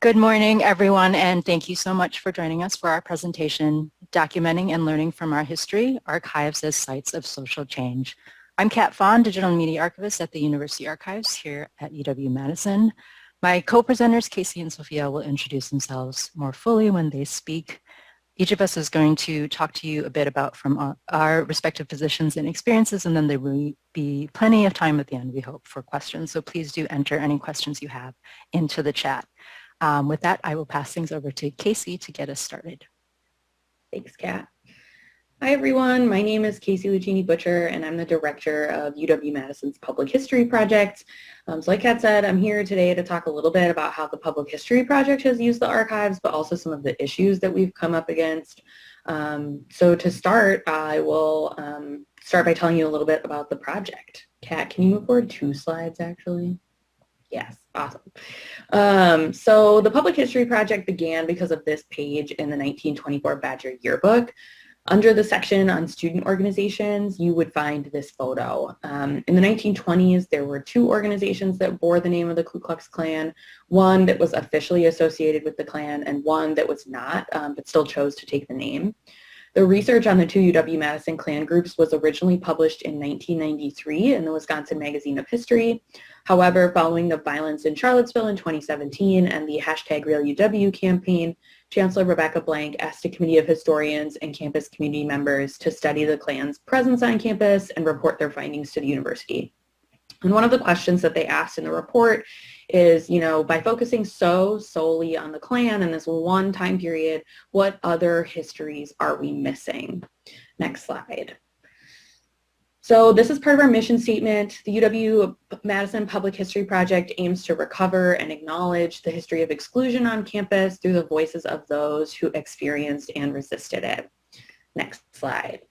Good morning, everyone, and thank you so much for joining us for our presentation, Documenting and Learning from Our History, Archives as Sites of Social Change. I'm Kat Fawn, Digital Media Archivist at the University Archives here at UW-Madison. My co-presenters, Casey and Sophia, will introduce themselves more fully when they speak. Each of us is going to talk to you a bit about from our respective positions and experiences, and then there will be plenty of time at the end, we hope, for questions. So please do enter any questions you have into the chat. With that, I will pass things over to Casey to get us started. Thanks, Kat. Hi, everyone. My name is Casey Lucchini-Butcher, and I'm the director of UW-Madison's Public History Project. So like Kat said, I'm here today to talk a little bit about how the Public History Project has used the archives, but also some of the issues that we've come up against. So to start, I will start by telling you a little bit about the project. Kat, can you move forward 2 slides, actually? Yes, awesome. So the Public History Project began because of this page in the 1924 Badger Yearbook. Under the section on student organizations, you would find this photo. In the 1920s, there were 2 organizations that bore the name of the Ku Klux Klan, one that was officially associated with the Klan and one that was not, but still chose to take the name. The research on the 2 UW-Madison Klan groups was originally published in 1993 in the Wisconsin Magazine of History. However, following the violence in Charlottesville in 2017 and the #RealUW campaign, Chancellor Rebecca Blank asked a committee of historians and campus community members to study the Klan's presence on campus and report their findings to the university. And one of the questions that they asked in the report is, by focusing so solely on the Klan in this one time period, what other histories are we missing? Next slide. So this is part of our mission statement. The UW-Madison Public History Project aims to recover and acknowledge the history of exclusion on campus through the voices of those who experienced and resisted it. Next slide.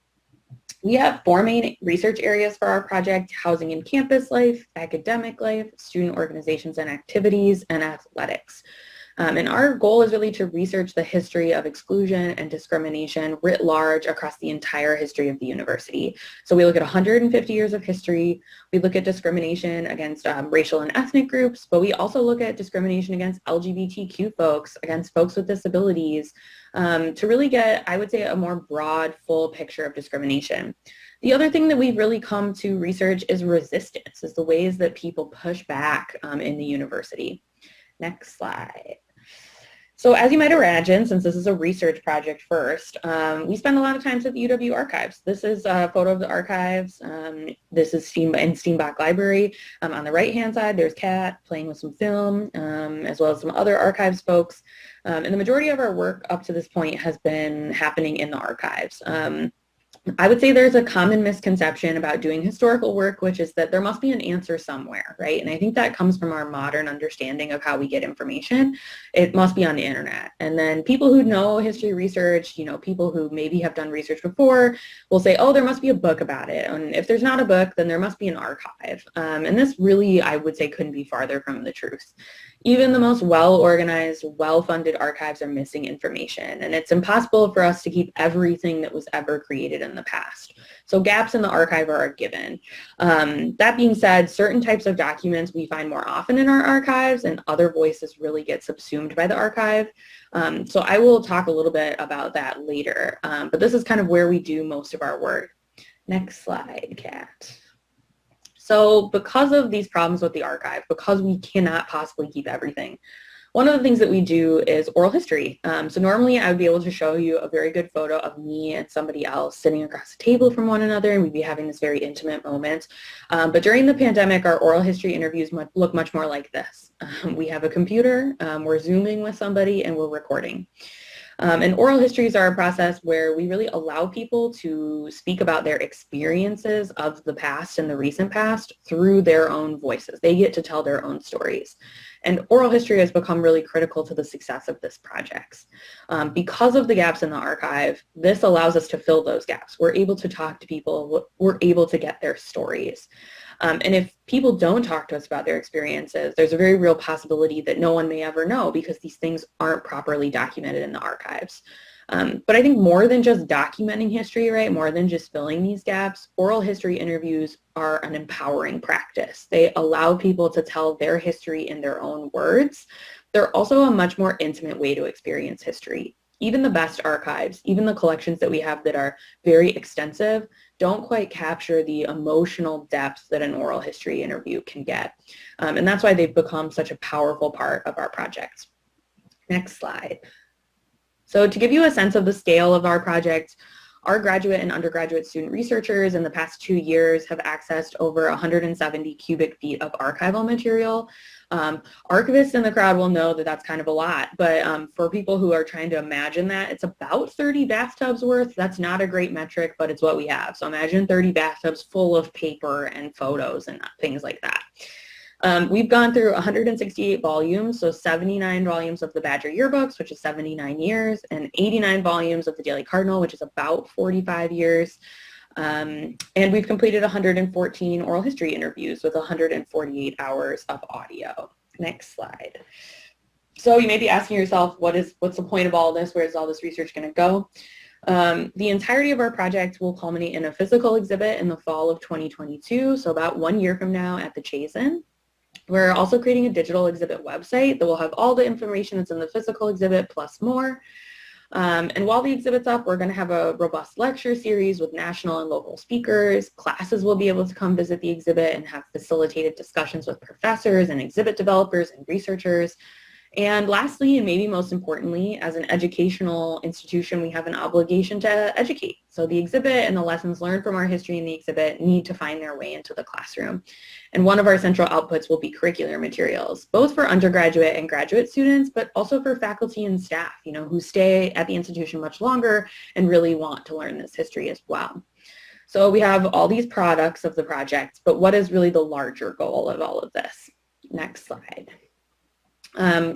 We have 4 main research areas for our project: housing and campus life, academic life, student organizations and activities, and athletics. And our goal is really to research the history of exclusion and discrimination writ large across the entire history of the university. So we look at 150 years of history. We look at discrimination against racial and ethnic groups, but we also look at discrimination against LGBTQ folks, against folks with disabilities, to really get, I would say, a more broad, full picture of discrimination. The other thing that we've really come to research is resistance, is the ways that people push back in the university. Next slide. So as you might imagine, since this is a research project first, we spend a lot of time at the UW Archives. This is a photo of the archives. This is in Steenbach Library. On the right-hand side, there's Kat playing with some film, as well as some other archives folks. And the majority of our work up to this point has been happening in the archives. I would say there's a common misconception about doing historical work, which is that there must be an answer somewhere, right? And I think that comes from our modern understanding of how we get information. It must be on the internet. And then people who know history research, people who maybe have done research before will say, oh, there must be a book about it. And if there's not a book, then there must be an archive. And this really, I would say, couldn't be farther from the truth. Even the most well-organized, well-funded archives are missing information, and it's impossible for us to keep everything that was ever created in the past. So gaps in the archive are a given. That being said, certain types of documents we find more often in our archives, and other voices really get subsumed by the archive. So I will talk a little bit about that later, but this is kind of where we do most of our work. Next slide, Kat. So because of these problems with the archive, because we cannot possibly keep everything, one of the things that we do is oral history. So normally I would be able to show you a very good photo of me and somebody else sitting across the table from one another, and we'd be having this very intimate moment. But during the pandemic, our oral history interviews look much more like this. We have a computer, we're Zooming with somebody, and we're recording. And oral histories are a process where we really allow people to speak about their experiences of the past and the recent past through their own voices. They get to tell their own stories. And oral history has become really critical to the success of this project. Because of the gaps in the archive, this allows us to fill those gaps. We're able to talk to people, we're able to get their stories. And if people don't talk to us about their experiences, there's a very real possibility that no one may ever know because these things aren't properly documented in the archives. But I think more than just documenting history, right, more than just filling these gaps, oral history interviews are an empowering practice. They allow people to tell their history in their own words. they're also a much more intimate way to experience history. Even the best archives, even the collections that we have that are very extensive, don't quite capture the emotional depth that an oral history interview can get. And that's why they've become such a powerful part of our project. Next slide. So to give you a sense of the scale of our project, our graduate and undergraduate student researchers in the past 2 years have accessed over 170 cubic feet of archival material. Archivists in the crowd will know that that's kind of a lot, but for people who are trying to imagine that, it's about 30 bathtubs worth. That's not a great metric, but it's what we have. So imagine 30 bathtubs full of paper and photos and things like that. We've gone through 168 volumes, so 79 volumes of the Badger yearbooks, which is 79 years, and 89 volumes of the Daily Cardinal, which is about 45 years. And we've completed 114 oral history interviews with 148 hours of audio. Next slide. So you may be asking yourself, what's the point of all this? Where is all this research going to go? The entirety of our project will culminate in a physical exhibit in the fall of 2022, so about 1 year from now at the Chazen. We're also creating a digital exhibit website that will have all the information that's in the physical exhibit plus more. And while the exhibit's up, we're going to have a robust lecture series with national and local speakers. Classes will be able to come visit the exhibit and have facilitated discussions with professors and exhibit developers and researchers. And lastly, and maybe most importantly, as an educational institution, we have an obligation to educate. So the exhibit and the lessons learned from our history in the exhibit need to find their way into the classroom. And one of our central outputs will be curricular materials, both for undergraduate and graduate students, but also for faculty and staff, who stay at the institution much longer and really want to learn this history as well. So we have all these products of the project, but what is really the larger goal of all of this? Next slide.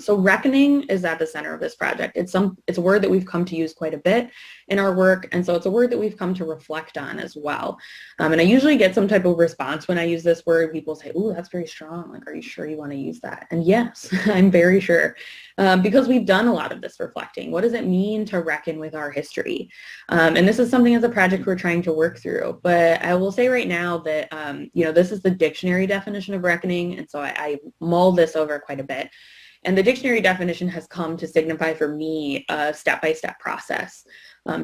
So reckoning is at the center of this project. It's a word that we've come to use quite a bit in our work, and so it's a word that we've come to reflect on as well. And I usually get some type of response when I use this word. People say, "Ooh, that's very strong. Like, are you sure you want to use that?" And yes, I'm very sure, because we've done a lot of this reflecting. What does it mean to reckon with our history? And this is something as a project we're trying to work through. But I will say right now that this is the dictionary definition of reckoning, and so I mull this over quite a bit. And the dictionary definition has come to signify for me a step-by-step process.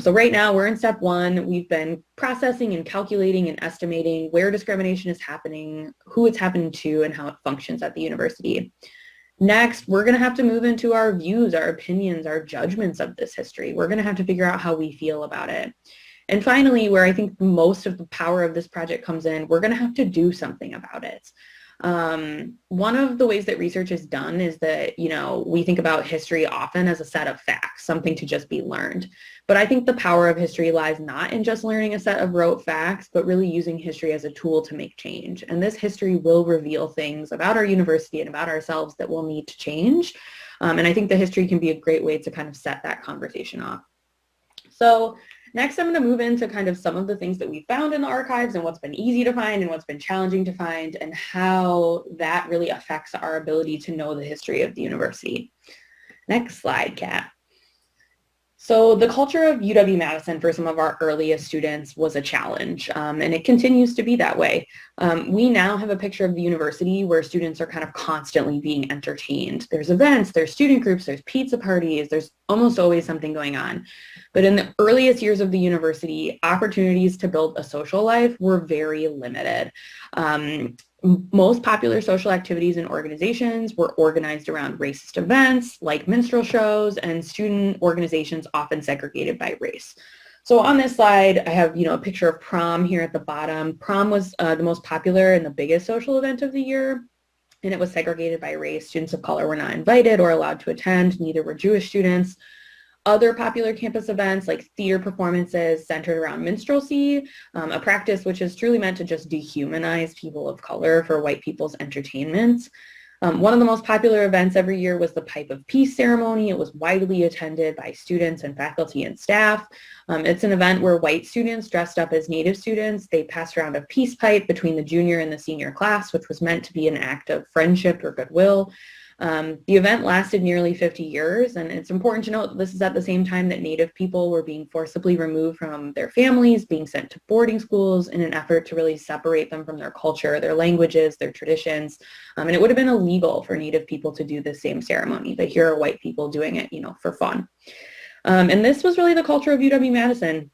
So right now we're in step 1. We've been processing and calculating and estimating where discrimination is happening, who it's happening to, and how it functions at the university. Next, we're going to have to move into our views, our opinions, our judgments of this history. We're going to have to figure out how we feel about it. And finally, where I think most of the power of this project comes in, we're going to have to do something about it. One of the ways that research is done is that, we think about history often as a set of facts, something to just be learned. But I think the power of history lies not in just learning a set of rote facts, but really using history as a tool to make change. And this history will reveal things about our university and about ourselves that will need to change. And I think the history can be a great way to kind of set that conversation off. So next, I'm going to move into kind of some of the things that we found in the archives and what's been easy to find and what's been challenging to find and how that really affects our ability to know the history of the university. Next slide, Kat. So the culture of UW-Madison for some of our earliest students was a challenge, and it continues to be that way. We now have a picture of the university where students are kind of constantly being entertained. There's events, there's student groups, there's pizza parties, there's almost always something going on. But in the earliest years of the university, opportunities to build a social life were very limited. Most popular social activities and organizations were organized around racist events like minstrel shows, and student organizations often segregated by race. So on this slide, I have, a picture of prom here at the bottom. Prom was the most popular and the biggest social event of the year, and it was segregated by race. Students of color were not invited or allowed to attend, neither were Jewish students. Other popular campus events like theater performances centered around minstrelsy, a practice which is truly meant to just dehumanize people of color for white people's entertainment. One of the most popular events every year was the Pipe of Peace ceremony. It was widely attended by students and faculty and staff. It's an event where white students dressed up as Native students. They passed around a peace pipe between the junior and the senior class, which was meant to be an act of friendship or goodwill. The event lasted nearly 50 years, and it's important to note that this is at the same time that Native people were being forcibly removed from their families, being sent to boarding schools in an effort to really separate them from their culture, their languages, their traditions. And it would have been illegal for Native people to do the same ceremony, but here are white people doing it, for fun. And this was really the culture of UW-Madison.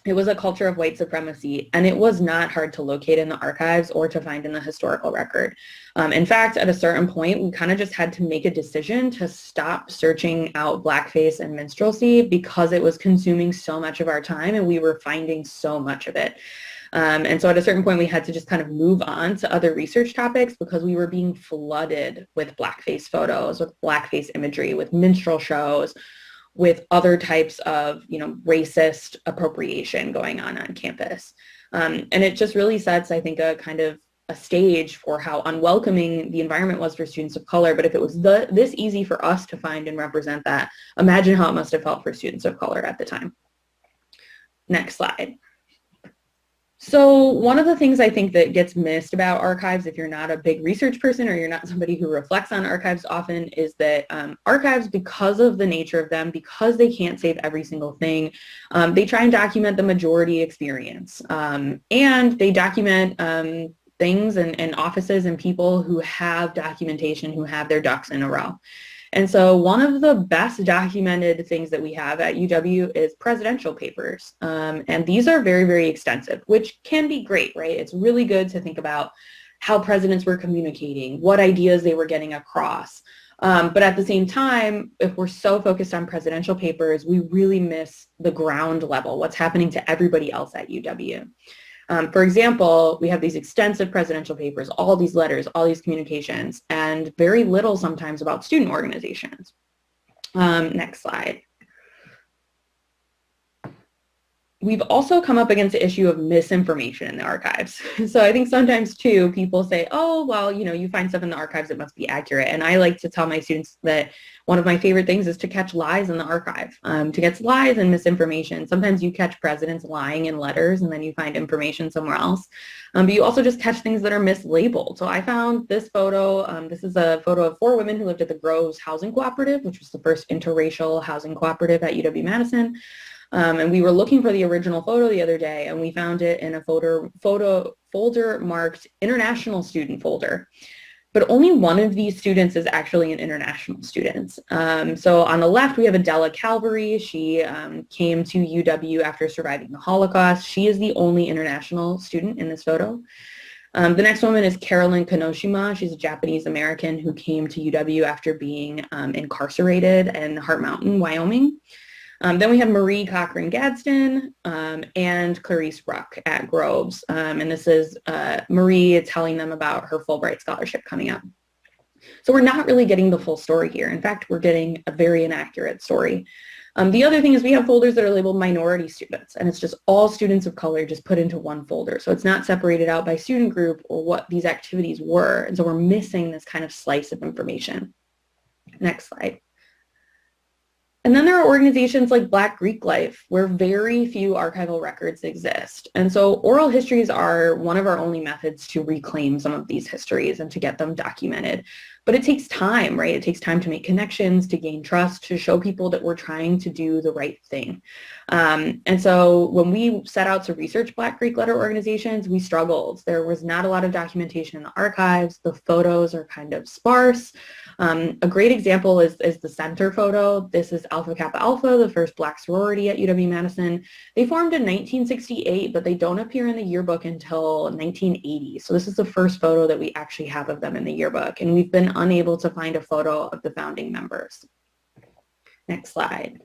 It was a culture of white supremacy, and it was not hard to locate in the archives or to find in the historical record. In fact, at a certain point, we kind of just had to make a decision to stop searching out blackface and minstrelsy because it was consuming so much of our time and we were finding so much of it. And so at a certain point, we had to just kind of move on to other research topics because we were being flooded with blackface photos, with blackface imagery, with minstrel shows, with other types of, racist appropriation going on campus. And it just really sets, I think, a kind of a stage for how unwelcoming the environment was for students of color. But if it was this easy for us to find and represent that, imagine how it must have felt for students of color at the time. Next slide. So one of the things I think that gets missed about archives, if you're not a big research person or you're not somebody who reflects on archives often, is that archives, because of the nature of them, because they can't save every single thing, they try and document the majority experience. And they document things and offices and people who have documentation, who have their ducks in a row. And so one of the best documented things that we have at UW is presidential papers. And these are very, very extensive, which can be great, right? It's really good to think about how presidents were communicating, what ideas they were getting across. But at the same time, if we're so focused on presidential papers, we really miss the ground level, what's happening to everybody else at UW. For example, we have these extensive presidential papers, all these letters, all these communications, and very little sometimes about student organizations. Next slide. We've also come up against the issue of misinformation in the archives. So I think sometimes too, people say, oh, well, you find stuff in the archives that must be accurate. And I like to tell my students that one of my favorite things is to catch lies in the archive, to catch lies and misinformation. Sometimes you catch presidents lying in letters and then you find information somewhere else. But you also just catch things that are mislabeled. So I found this photo. This is a photo of 4 women who lived at the Groves Housing Cooperative, which was the first interracial housing cooperative at UW-Madison. And we were looking for the original photo the other day, and we found it in a photo folder marked International Student folder. But only one of these students is actually an international student. So on the left, we have Adela Calvary. She came to UW after surviving the Holocaust. She is the only international student in this photo. The next woman is Akio Kinoshima. She's a Japanese American who came to UW after being incarcerated in Heart Mountain, Wyoming. Then we have Marie Cochran Gadsden and Clarice Ruck at Groves. And this is Marie telling them about her Fulbright scholarship coming up. So we're not really getting the full story here. In fact, we're getting a very inaccurate story. The other thing is we have folders that are labeled minority students, and it's just all students of color just put into one folder. So it's not separated out by student group or what these activities were. And so we're missing this kind of slice of information. Next slide. And then there are organizations like Black Greek Life, where very few archival records exist. And so oral histories are one of our only methods to reclaim some of these histories and to get them documented. But it takes time, right? It takes time to make connections, to gain trust, to show people that we're trying to do the right thing. And so when we set out to research Black Greek letter organizations, we struggled. There was not a lot of documentation in the archives. The photos are kind of sparse. A great example is the center photo. This is Alpha Kappa Alpha, the first Black sorority at UW-Madison. They formed in 1968, but they don't appear in the yearbook until 1980. So this is the first photo that we actually have of them in the yearbook. And we've been unable to find a photo of the founding members. Next slide.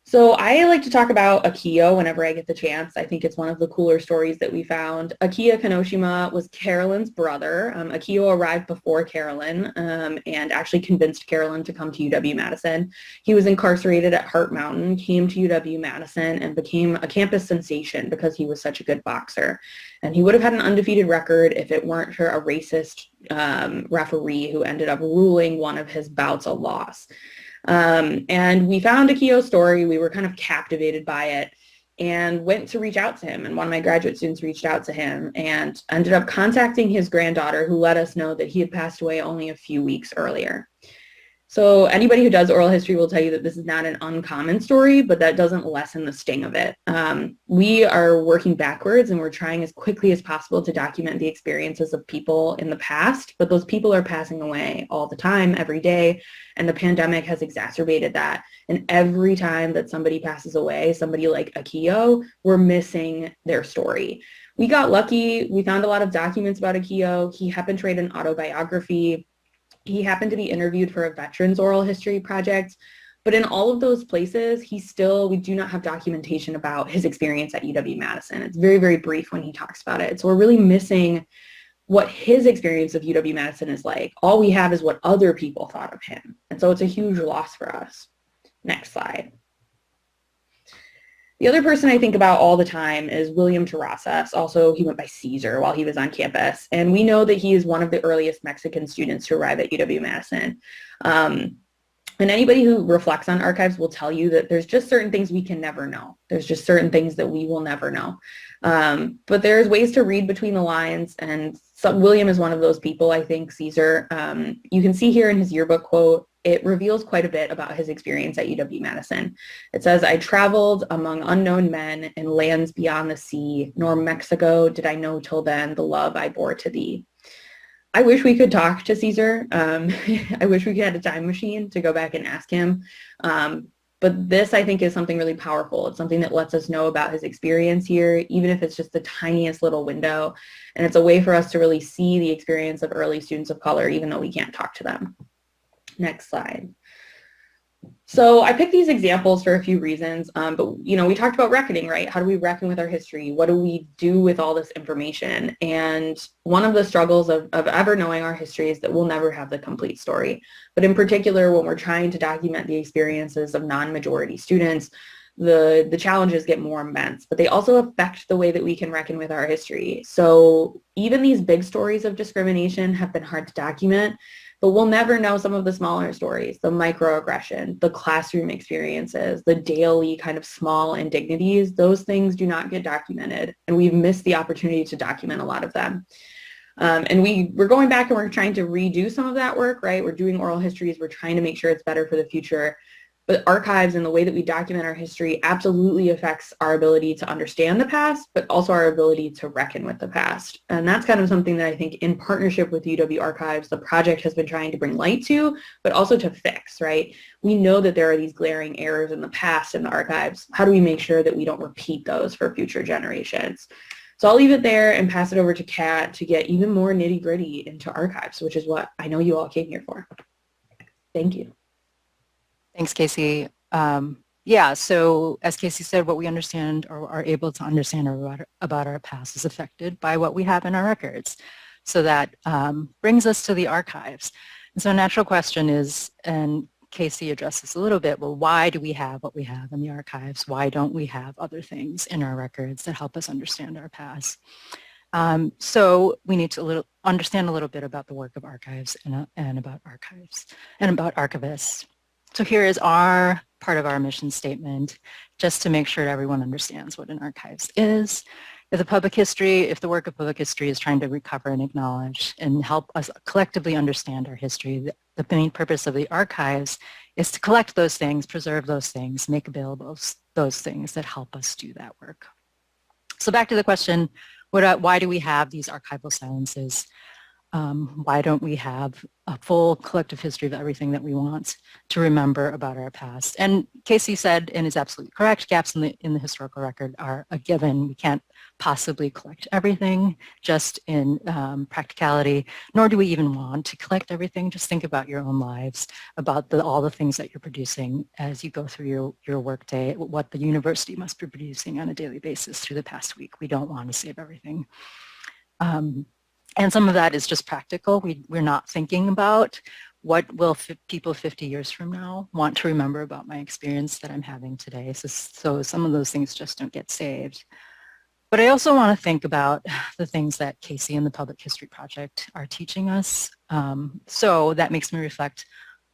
So I like to talk about Akio whenever I get the chance. I think it's one of the cooler stories that we found. Akio Kinoshima was Carolyn's brother. Akio arrived before Carolyn and actually convinced Carolyn to come to UW-Madison. He was incarcerated at Heart Mountain, came to UW-Madison, and became a campus sensation because he was such a good boxer. And he would have had an undefeated record if it weren't for a racist referee who ended up ruling one of his bouts a loss. And we found Akio's story. We were kind of captivated by it. and went to reach out to him. And one of my graduate students reached out to him and ended up contacting his granddaughter, who let us know that he had passed away only a few weeks earlier. So anybody who does oral history will tell you that this is not an uncommon story, but that doesn't lessen the sting of it. We are working backwards, and we're trying as quickly as possible to document the experiences of people in the past, but those people are passing away all the time, every day, and the pandemic has exacerbated that. And every time that somebody passes away, somebody like Akio, we're missing their story. We got lucky. We found a lot of documents about Akio. He happened to write an autobiography. He happened to be interviewed for a veterans oral history project, but in all of those places, we do not have documentation about his experience at UW-Madison. It's very, very brief when he talks about it. So we're really missing what his experience of UW-Madison is like. All we have is what other people thought of him. And so it's a huge loss for us. Next slide. The other person I think about all the time is William Terrace. Also, he went by Caesar while he was on campus. And we know that he is one of the earliest Mexican students to arrive at UW-Madison. And anybody who reflects on archives will tell you that there's just certain things we can never know. There's just certain things that we will never know. But there's ways to read between the lines, and William is one of those people, I think. Caesar, you can see here in his yearbook quote, it reveals quite a bit about his experience at UW-Madison. It says, "I traveled among unknown men in lands beyond the sea, nor Mexico did I know till then the love I bore to thee." I wish we could talk to Caesar. I wish we had a time machine to go back and ask him. But this, I think, is something really powerful. It's something that lets us know about his experience here, even if it's just the tiniest little window. And it's a way for us to really see the experience of early students of color, even though we can't talk to them. Next slide. So I picked these examples for a few reasons, but we talked about reckoning, right? How do we reckon with our history? What do we do with all this information? And one of the struggles of ever knowing our history is that we'll never have the complete story. But in particular, when we're trying to document the experiences of non-majority students, the challenges get more immense, but they also affect the way that we can reckon with our history. So even these big stories of discrimination have been hard to document, but we'll never know some of the smaller stories, the microaggression, the classroom experiences, the daily kind of small indignities. Those things do not get documented, and we've missed the opportunity to document a lot of them. And we're going back and we're trying to redo some of that work, right? We're doing oral histories. We're trying to make sure it's better for the future. But archives and the way that we document our history absolutely affects our ability to understand the past, but also our ability to reckon with the past. And that's kind of something that I think in partnership with UW Archives, the project has been trying to bring light to, but also to fix, right? We know that there are these glaring errors in the past in the archives. How do we make sure that we don't repeat those for future generations? So I'll leave it there and pass it over to Kat to get even more nitty-gritty into archives, which is what I know you all came here for. Thank you. Thanks, Casey. Yeah, so as Casey said, what we understand or are able to understand about our past is affected by what we have in our records. So that brings us to the archives. And so a natural question is, and Casey addressed this a little bit, well, why do we have what we have in the archives? Why don't we have other things in our records that help us understand our past? So we need to understand a little bit about the work of archives and about archives and about archivists. So here is our part of our mission statement, just to make sure everyone understands what an archives is. If the work of public history is trying to recover and acknowledge and help us collectively understand our history, the main purpose of the archives is to collect those things, preserve those things, make available those things that help us do that work. So back to the question, why do we have these archival silences? Why don't we have a full collective history of everything that we want to remember about our past? And Casey said, and is absolutely correct, gaps in the historical record are a given. We can't possibly collect everything just in practicality, nor do we even want to collect everything. Just think about your own lives, about all the things that you're producing as you go through your work day, what the university must be producing on a daily basis through the past week. We don't want to save everything. And some of that is just practical. We're not thinking about what will people 50 years from now want to remember about my experience that I'm having today. So some of those things just don't get saved. But I also want to think about the things that Casey and the Public History Project are teaching us. So that makes me reflect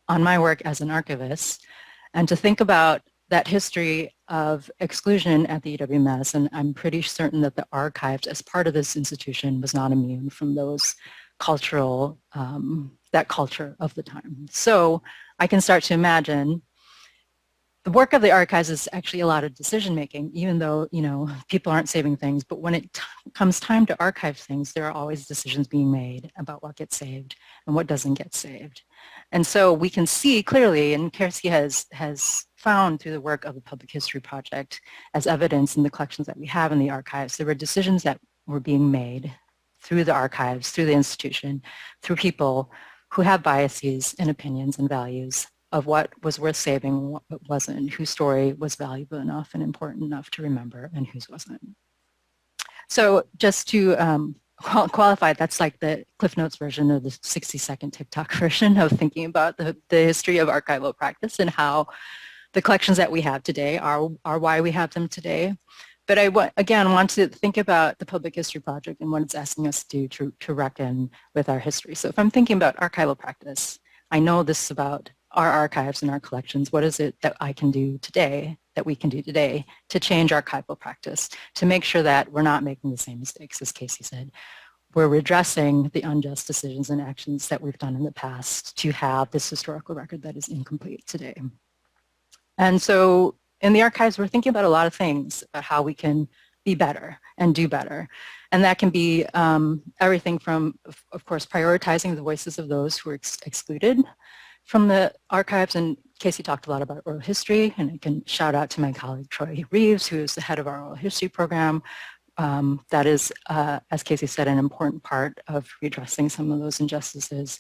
on my work as an archivist and to think about that history of exclusion at the UW-Madison, I'm pretty certain that the archives as part of this institution was not immune from those cultural, that culture of the time. So I can start to imagine the work of the archives is actually a lot of decision making, even though, people aren't saving things. But when it comes time to archive things, there are always decisions being made about what gets saved and what doesn't get saved. And so we can see clearly, and Terrace has found through the work of the Public History Project as evidence in the collections that we have in the archives, there were decisions that were being made through the archives, through the institution, through people who have biases and opinions and values of what was worth saving and what wasn't, whose story was valuable enough and important enough to remember and whose wasn't. So just to qualify, that's like the Cliff Notes version of the 60-second TikTok version of thinking about the history of archival practice and how the collections that we have today are why we have them today. But I, again, want to think about the Public History Project and what it's asking us to do to reckon with our history. So if I'm thinking about archival practice, I know this is about our archives and our collections. What is it that I can do today, that we can do today to change archival practice, to make sure that we're not making the same mistakes, as Casey said. We're redressing the unjust decisions and actions that we've done in the past to have this historical record that is incomplete today. And so in the archives, we're thinking about a lot of things about how we can be better and do better. And that can be everything from, of course, prioritizing the voices of those who are excluded from the archives. And Casey talked a lot about oral history, and I can shout out to my colleague Troy Reeves, who is the head of our oral history program. That is, as Casey said, an important part of redressing some of those injustices.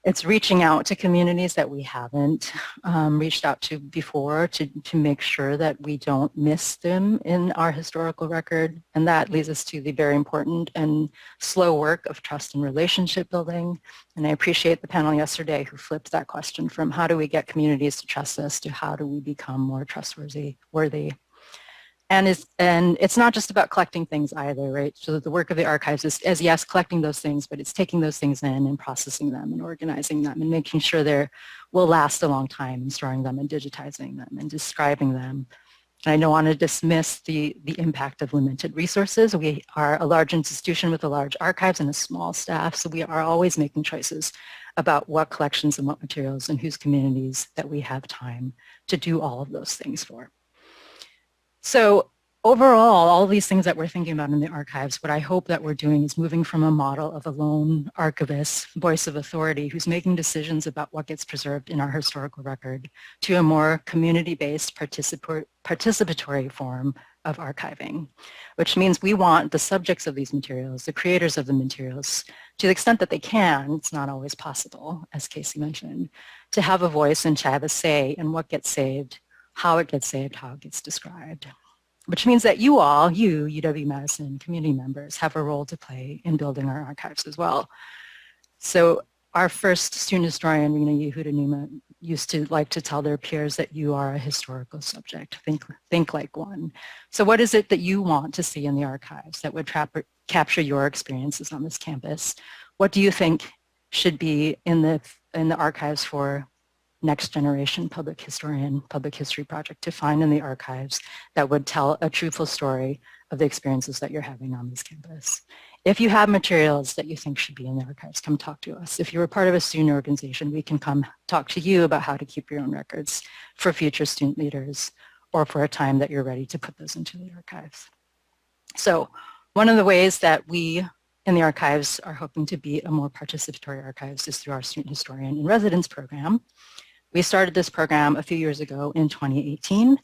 It's reaching out to communities that we haven't reached out to before to make sure that we don't miss them in our historical record. And that leads us to the very important and slow work of trust and relationship building. And I appreciate the panel yesterday who flipped that question from how do we get communities to trust us to how do we become more trustworthy. And it's not just about collecting things either, right? So the work of the archives is yes, collecting those things, but it's taking those things in and processing them and organizing them and making sure they will last a long time and storing them and digitizing them and describing them. And I don't want to dismiss the impact of limited resources. We are a large institution with a large archives and a small staff, so we are always making choices about what collections and what materials and whose communities that we have time to do all of those things for. So overall, all these things that we're thinking about in the archives, what I hope that we're doing is moving from a model of a lone archivist, voice of authority, who's making decisions about what gets preserved in our historical record, to a more community-based participatory form of archiving, which means we want the subjects of these materials, the creators of the materials, to the extent that they can, it's not always possible, as Casey mentioned, to have a voice and to have a say in what gets saved, how it gets saved, how it gets described, which means that you all, UW-Madison community members, have a role to play in building our archives as well. So our first student historian, Rena Yehuda-Numa, used to like to tell their peers that you are a historical subject, think like one. So what is it that you want to see in the archives that would capture your experiences on this campus? What do you think should be in the archives for next generation public historian, public history project to find in the archives that would tell a truthful story of the experiences that you're having on this campus? If you have materials that you think should be in the archives, come talk to us. If you're a part of a student organization, we can come talk to you about how to keep your own records for future student leaders or for a time that you're ready to put those into the archives. So one of the ways that we in the archives are hoping to be a more participatory archives is through our student historian in residence program. We started this program a few years ago in 2018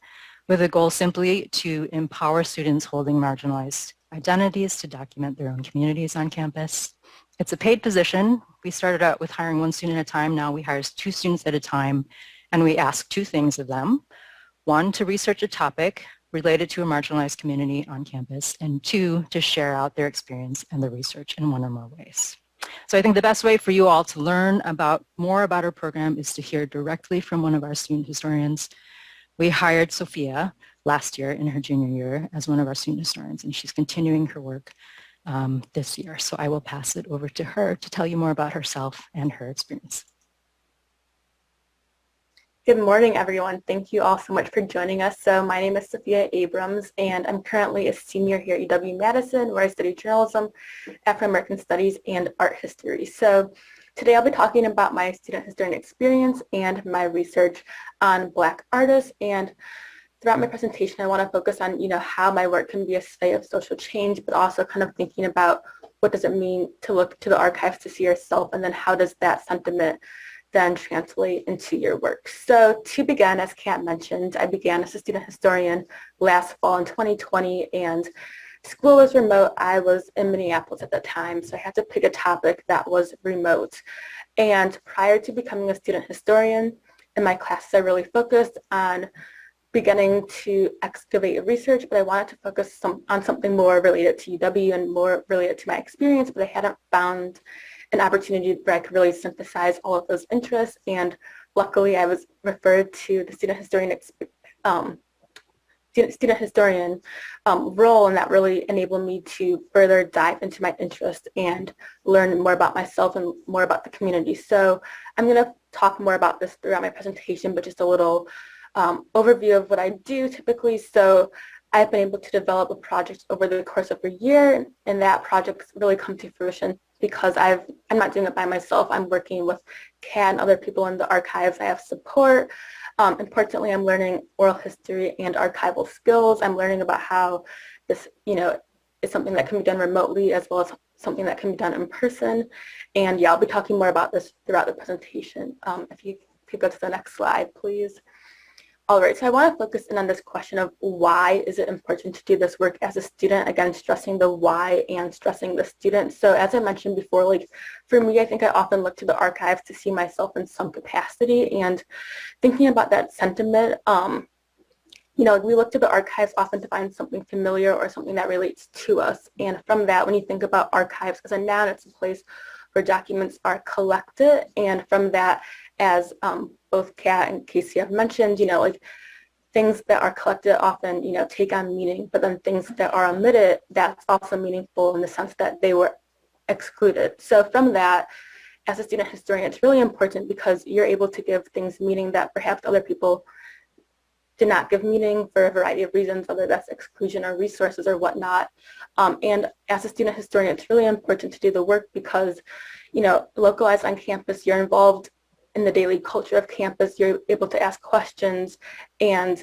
with a goal simply to empower students holding marginalized identities to document their own communities on campus. It's a paid position. We started out with hiring one student at a time. Now we hire 2 students at a time, and we ask 2 things of them. 1, to research a topic related to a marginalized community on campus, and 2, to share out their experience and the research in one or more ways. So I think the best way for you all to learn more about our program is to hear directly from one of our student historians. We hired Sophia last year in her junior year as one of our student historians, and she's continuing her work this year. So I will pass it over to her to tell you more about herself and her experience. Good morning, everyone. Thank you all so much for joining us. So my name is Sophia Abrams, and I'm currently a senior here at UW-Madison, where I study journalism, Afro-American studies, and art history. So today I'll be talking about my student historian experience and my research on Black artists. And throughout my presentation, I want to focus on, how my work can be a site of social change, but also kind of thinking about what does it mean to look to the archives to see yourself, and then how does that sentiment then translate into your work. So to begin, as Kat mentioned, I began as a student historian last fall in 2020, and school was remote. I was in Minneapolis at the time, so I had to pick a topic that was remote. And prior to becoming a student historian, in my classes I really focused on beginning to excavate research, but I wanted to focus on something more related to UW and more related to my experience, but I hadn't found an opportunity where I could really synthesize all of those interests. And luckily I was referred to the student historian role, and that really enabled me to further dive into my interest and learn more about myself and more about the community. So I'm going to talk more about this throughout my presentation, but just a little overview of what I do typically. So I've been able to develop a project over the course of a year, and that project's really come to fruition because I'm not doing it by myself. I'm working with Kat and other people in the archives. I have support. Importantly, I'm learning oral history and archival skills. I'm learning about how this, is something that can be done remotely as well as something that can be done in person. And yeah, I'll be talking more about this throughout the presentation. If you could go to the next slide, please. All right, so I want to focus in on this question of why is it important to do this work as a student, again, stressing the why and stressing the student. So as I mentioned before, for me, I think I often look to the archives to see myself in some capacity, and thinking about that sentiment, we look to the archives often to find something familiar or something that relates to us. And from that, when you think about archives as a noun, it's a place where documents are collected. And from that, as both Kat and Casey have mentioned, things that are collected often, take on meaning, but then things that are omitted, that's also meaningful in the sense that they were excluded. So from that, as a student historian, it's really important because you're able to give things meaning that perhaps other people did not give meaning for a variety of reasons, whether that's exclusion or resources or whatnot. And as a student historian, it's really important to do the work because, localized on campus, you're involved in the daily culture of campus, you're able to ask questions, and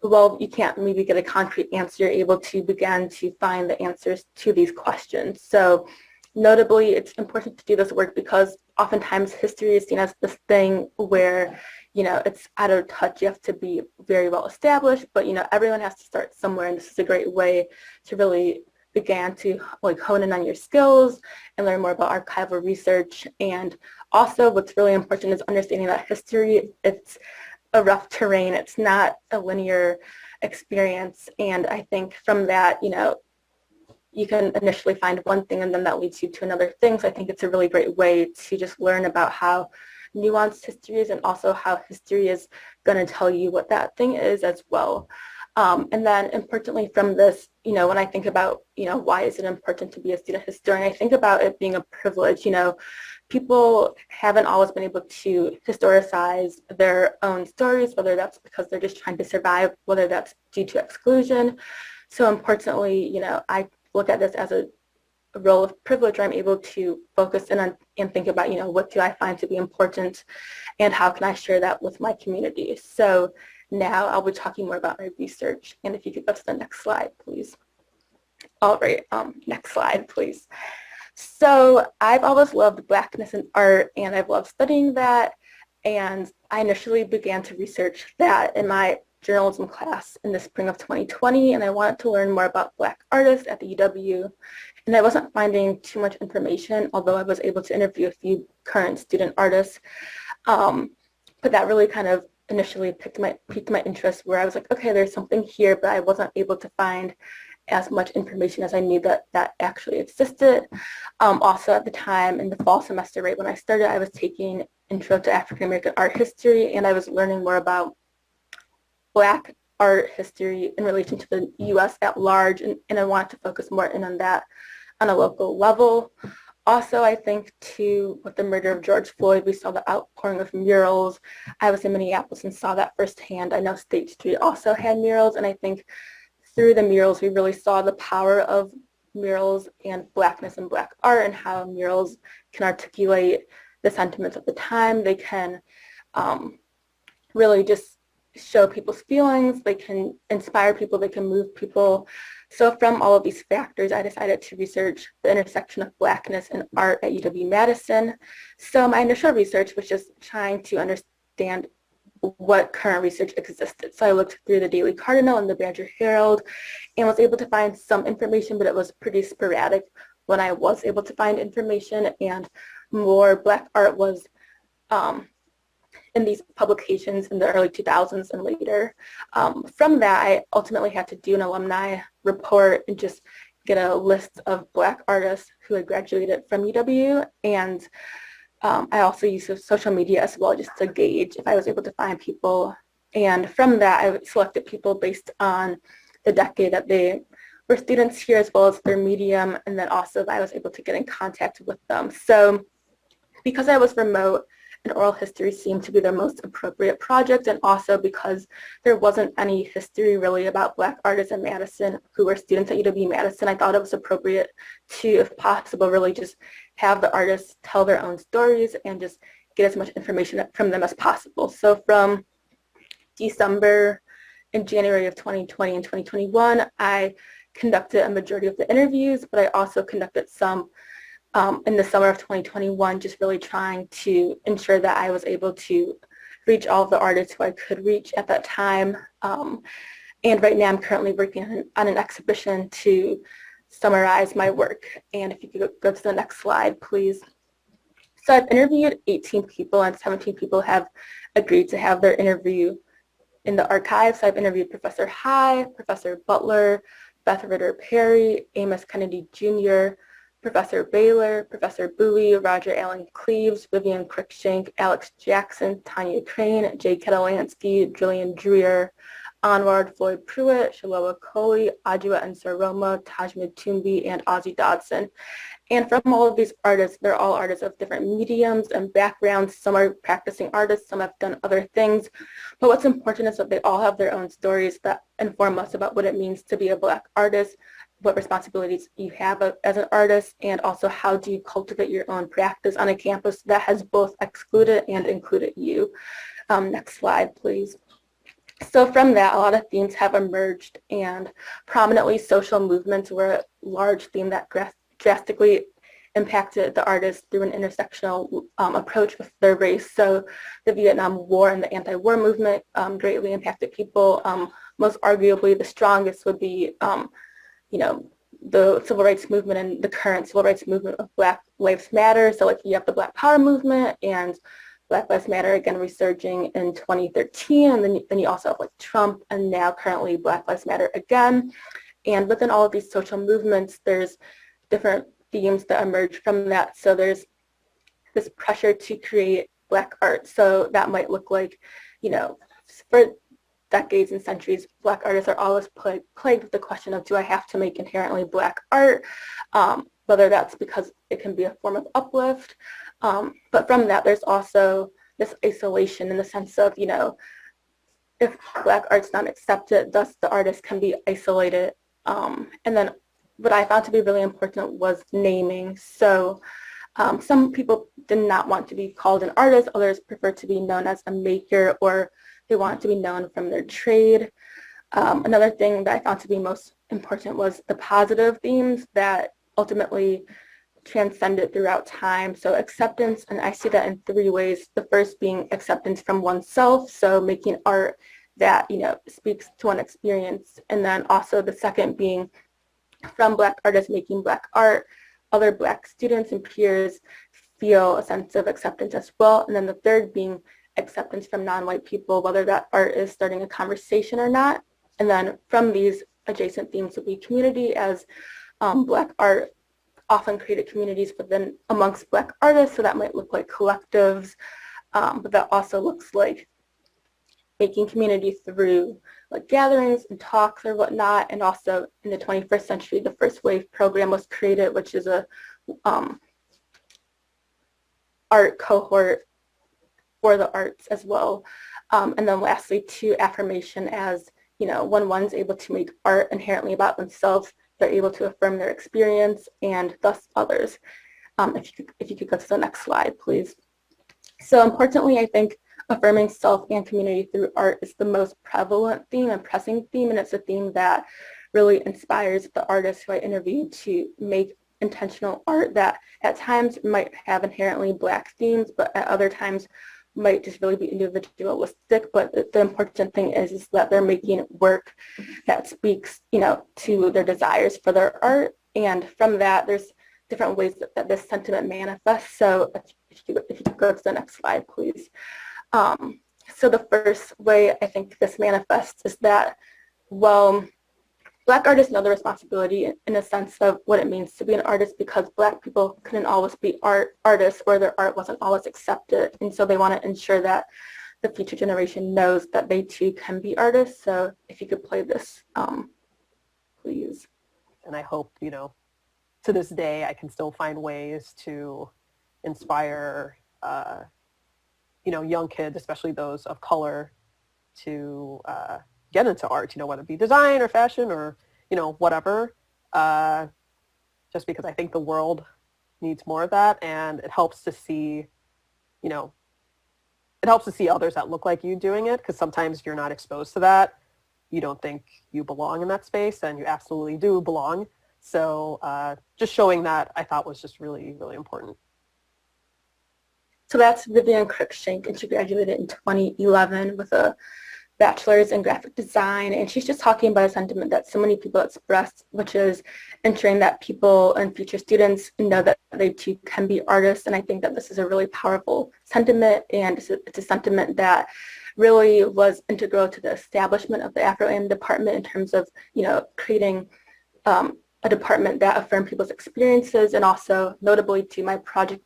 while you can't maybe get a concrete answer, you're able to begin to find the answers to these questions. So notably, it's important to do this work because oftentimes history is seen as this thing where it's out of touch. You have to be very well established, but everyone has to start somewhere, and this is a great way to really begin to hone in on your skills and learn more about archival research. And also what's really important is understanding that history, it's a rough terrain. It's not a linear experience. And I think from that, you can initially find one thing and then that leads you to another thing. So I think it's a really great way to just learn about how nuanced history is and also how history is going to tell you what that thing is as well. And then importantly from this, when I think about, why is it important to be a student historian, I think about it being a privilege. People haven't always been able to historicize their own stories, whether that's because they're just trying to survive, whether that's due to exclusion. So importantly, I look at this as a role of privilege where I'm able to focus in on and think about, what do I find to be important and how can I share that with my community. So now I'll be talking more about my research, and if you could go to the next slide, please. All right, next slide, please. So I've always loved Blackness in art, and I've loved studying that, and I initially began to research that in my journalism class in the spring of 2020, and I wanted to learn more about Black artists at the UW, and I wasn't finding too much information, although I was able to interview a few current student artists, but that really kind of initially piqued my interest, where I was like, okay, there's something here, but I wasn't able to find as much information as I knew that actually existed. Also at the time in the fall semester, right when I started, I was taking Intro to African American Art History, and I was learning more about Black art history in relation to the U.S. at large, and I wanted to focus more in on that on a local level. Also, I think too, with the murder of George Floyd, we saw the outpouring of murals. I was in Minneapolis and saw that firsthand. I know State Street also had murals, and I think through the murals, we really saw the power of murals and Blackness and Black art, and how murals can articulate the sentiments of the time. They can really just show people's feelings. They can inspire people. They can move people. So from all of these factors, I decided to research the intersection of Blackness and art at UW-Madison. So my initial research was just trying to understand what current research existed. So I looked through the Daily Cardinal and the Badger Herald and was able to find some information, but it was pretty sporadic when I was able to find information, and more Black art was in these publications in the early 2000s and later. From that, I ultimately had to do an alumni report and just get a list of Black artists who had graduated from UW, and I also used social media as well, just to gauge if I was able to find people. And from that, I selected people based on the decade that they were students here, as well as their medium, and then also if I was able to get in contact with them. So because I was remote, and oral history seemed to be the most appropriate project, and also because there wasn't any history really about Black artists in Madison who were students at UW-Madison, I thought it was appropriate to, if possible, really just have the artists tell their own stories and just get as much information from them as possible. So from December and January of 2020 and 2021, I conducted a majority of the interviews, but I also conducted some in the summer of 2021, just really trying to ensure that I was able to reach all of the artists who I could reach at that time. And right now I'm currently working on an exhibition to summarize my work. And if you could go to the next slide, please. So I've interviewed 18 people, and 17 people have agreed to have their interview in the archives. So I've interviewed Professor High, Professor Butler, Beth Ritter Perry, Amos Kennedy Jr., Professor Baylor, Professor Bowie, Roger Allen Cleaves, Vivian Cruikshank, Alex Jackson, Tanya Crane, Jay Ketelansky, Julian Dreer, Onward, Floyd Pruitt, Shaloa Coley, Adjua Nsaroma, Taj Matumbi, and Ozzie Dodson. And from all of these artists, they're all artists of different mediums and backgrounds. Some are practicing artists, some have done other things. But what's important is that they all have their own stories that inform us about what it means to be a Black artist, what responsibilities you have as an artist, and also how do you cultivate your own practice on a campus that has both excluded and included you. Next slide, please. So from that, a lot of themes have emerged, and prominently social movements were a large theme that drastically impacted the artists through an intersectional approach with their race. So the Vietnam War and the anti-war movement greatly impacted people. Most arguably, the strongest would be the civil rights movement and the current civil rights movement of Black Lives Matter. So like you have the Black Power movement and Black Lives Matter again resurging in 2013, and then you also have like Trump, and now currently Black Lives Matter again. And within all of these social movements, there's different themes that emerge from that. So there's this pressure to create Black art. So that might look like, for decades and centuries, Black artists are always plagued with the question of, do I have to make inherently Black art? Whether that's because it can be a form of uplift. But from that, there's also this isolation in the sense of, if Black art's not accepted, thus the artist can be isolated. And then what I found to be really important was naming. So some people did not want to be called an artist, others prefer to be known as a maker, or they want to be known from their trade. Another thing that I found to be most important was the positive themes that ultimately transcended throughout time. So acceptance, and I see that in three ways. The first being acceptance from oneself, so making art that, speaks to one experience. And then also the second being from Black artists making Black art, other Black students and peers feel a sense of acceptance as well. And then the third being acceptance from non-white people, whether that art is starting a conversation or not. And then from these adjacent themes would be community, as Black art often created communities within amongst Black artists, so that might look like collectives, but that also looks like making community through like gatherings and talks or whatnot. And also in the 21st century, the First Wave program was created, which is a art cohort for the arts as well. And then lastly, to affirmation as, when one's able to make art inherently about themselves, they're able to affirm their experience and thus others. If you could go to the next slide, please. So importantly, I think affirming self and community through art is the most prevalent theme and pressing theme, and it's a theme that really inspires the artists who I interviewed to make intentional art that at times might have inherently Black themes, but at other times might just really be individualistic. But the important thing is that they're making work that speaks, to their desires for their art, and from that, there's different ways that this sentiment manifests. So if you could go to the next slide, please. So the first way I think this manifests is that, well, Black artists know the responsibility in a sense of what it means to be an artist, because Black people couldn't always be artists, or their art wasn't always accepted. And so they want to ensure that the future generation knows that they too can be artists. So if you could play this, please. And I hope, to this day, I can still find ways to inspire, young kids, especially those of color, to get into art, whether it be design or fashion or, whatever, just because I think the world needs more of that. And it helps to see, others that look like you doing it, because sometimes if you're not exposed to that, you don't think you belong in that space, and you absolutely do belong. So just showing that, I thought, was just really, really important. So that's Vivian Cruikshank, and she graduated in 2011 with a bachelor's in graphic design, and she's just talking about a sentiment that so many people express, which is ensuring that people and future students know that they too can be artists. And I think that this is a really powerful sentiment, and it's a sentiment that really was integral to the establishment of the Afro-Am department in terms of, creating a department that affirmed people's experiences. And also, notably too, my project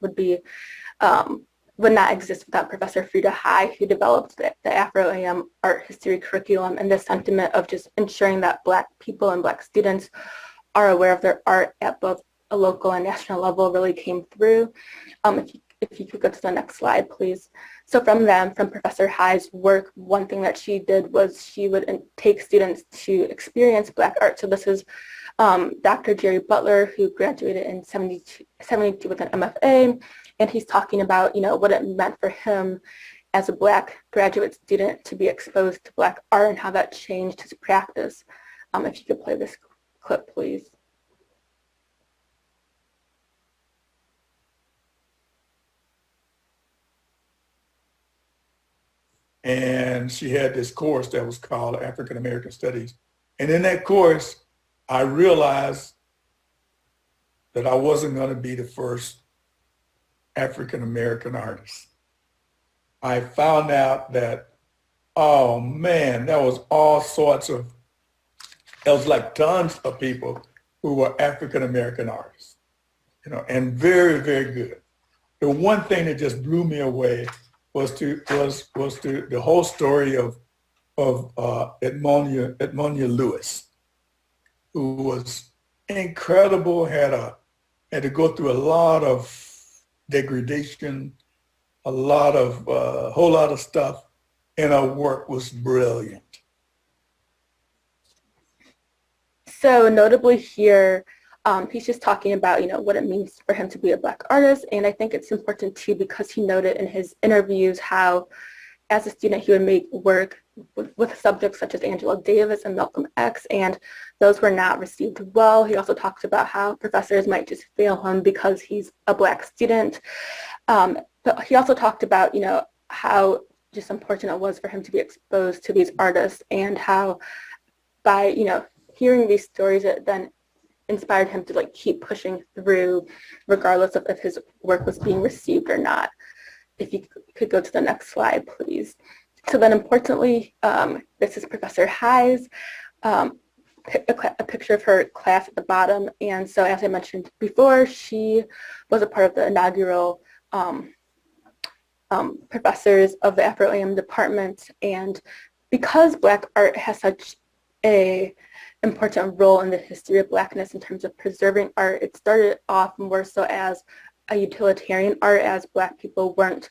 would not exist without Professor Frida High, who developed the Afro-Am art history curriculum, and the sentiment of just ensuring that Black people and Black students are aware of their art at both a local and national level really came through. If you could go to the next slide, please. So from Professor High's work, one thing that she did was she would take students to experience Black art. So this is Dr. Jerry Butler, who graduated in 72 with an MFA, and he's talking about, what it meant for him as a Black graduate student to be exposed to Black art and how that changed his practice. If you could play this clip, please. And she had this course that was called African American Studies. And in that course, I realized that I wasn't going to be the first African American artist. I found out that, oh man, there was all sorts of, it was like tons of people who were African American artists, and very, very good. The one thing that just blew me away was the whole story of Edmonia Lewis, who was incredible, had to go through a lot of degradation, a whole lot of stuff, and her work was brilliant. So notably here, he's just talking about, what it means for him to be a Black artist. And I think it's important too, because he noted in his interviews how as a student he would make work with subjects such as Angela Davis and Malcolm X, and those were not received well. He also talks about how professors might just fail him because he's a Black student. But he also talked about, how just important it was for him to be exposed to these artists, and how by, hearing these stories, it then inspired him to keep pushing through regardless of if his work was being received or not. If you could go to the next slide, please. So then importantly, this is Professor High's, a picture of her class at the bottom. And so as I mentioned before, she was a part of the inaugural professors of the Afro-Am department. And because Black art has such a important role in the history of Blackness in terms of preserving art, it started off more so as a utilitarian art, as Black people weren't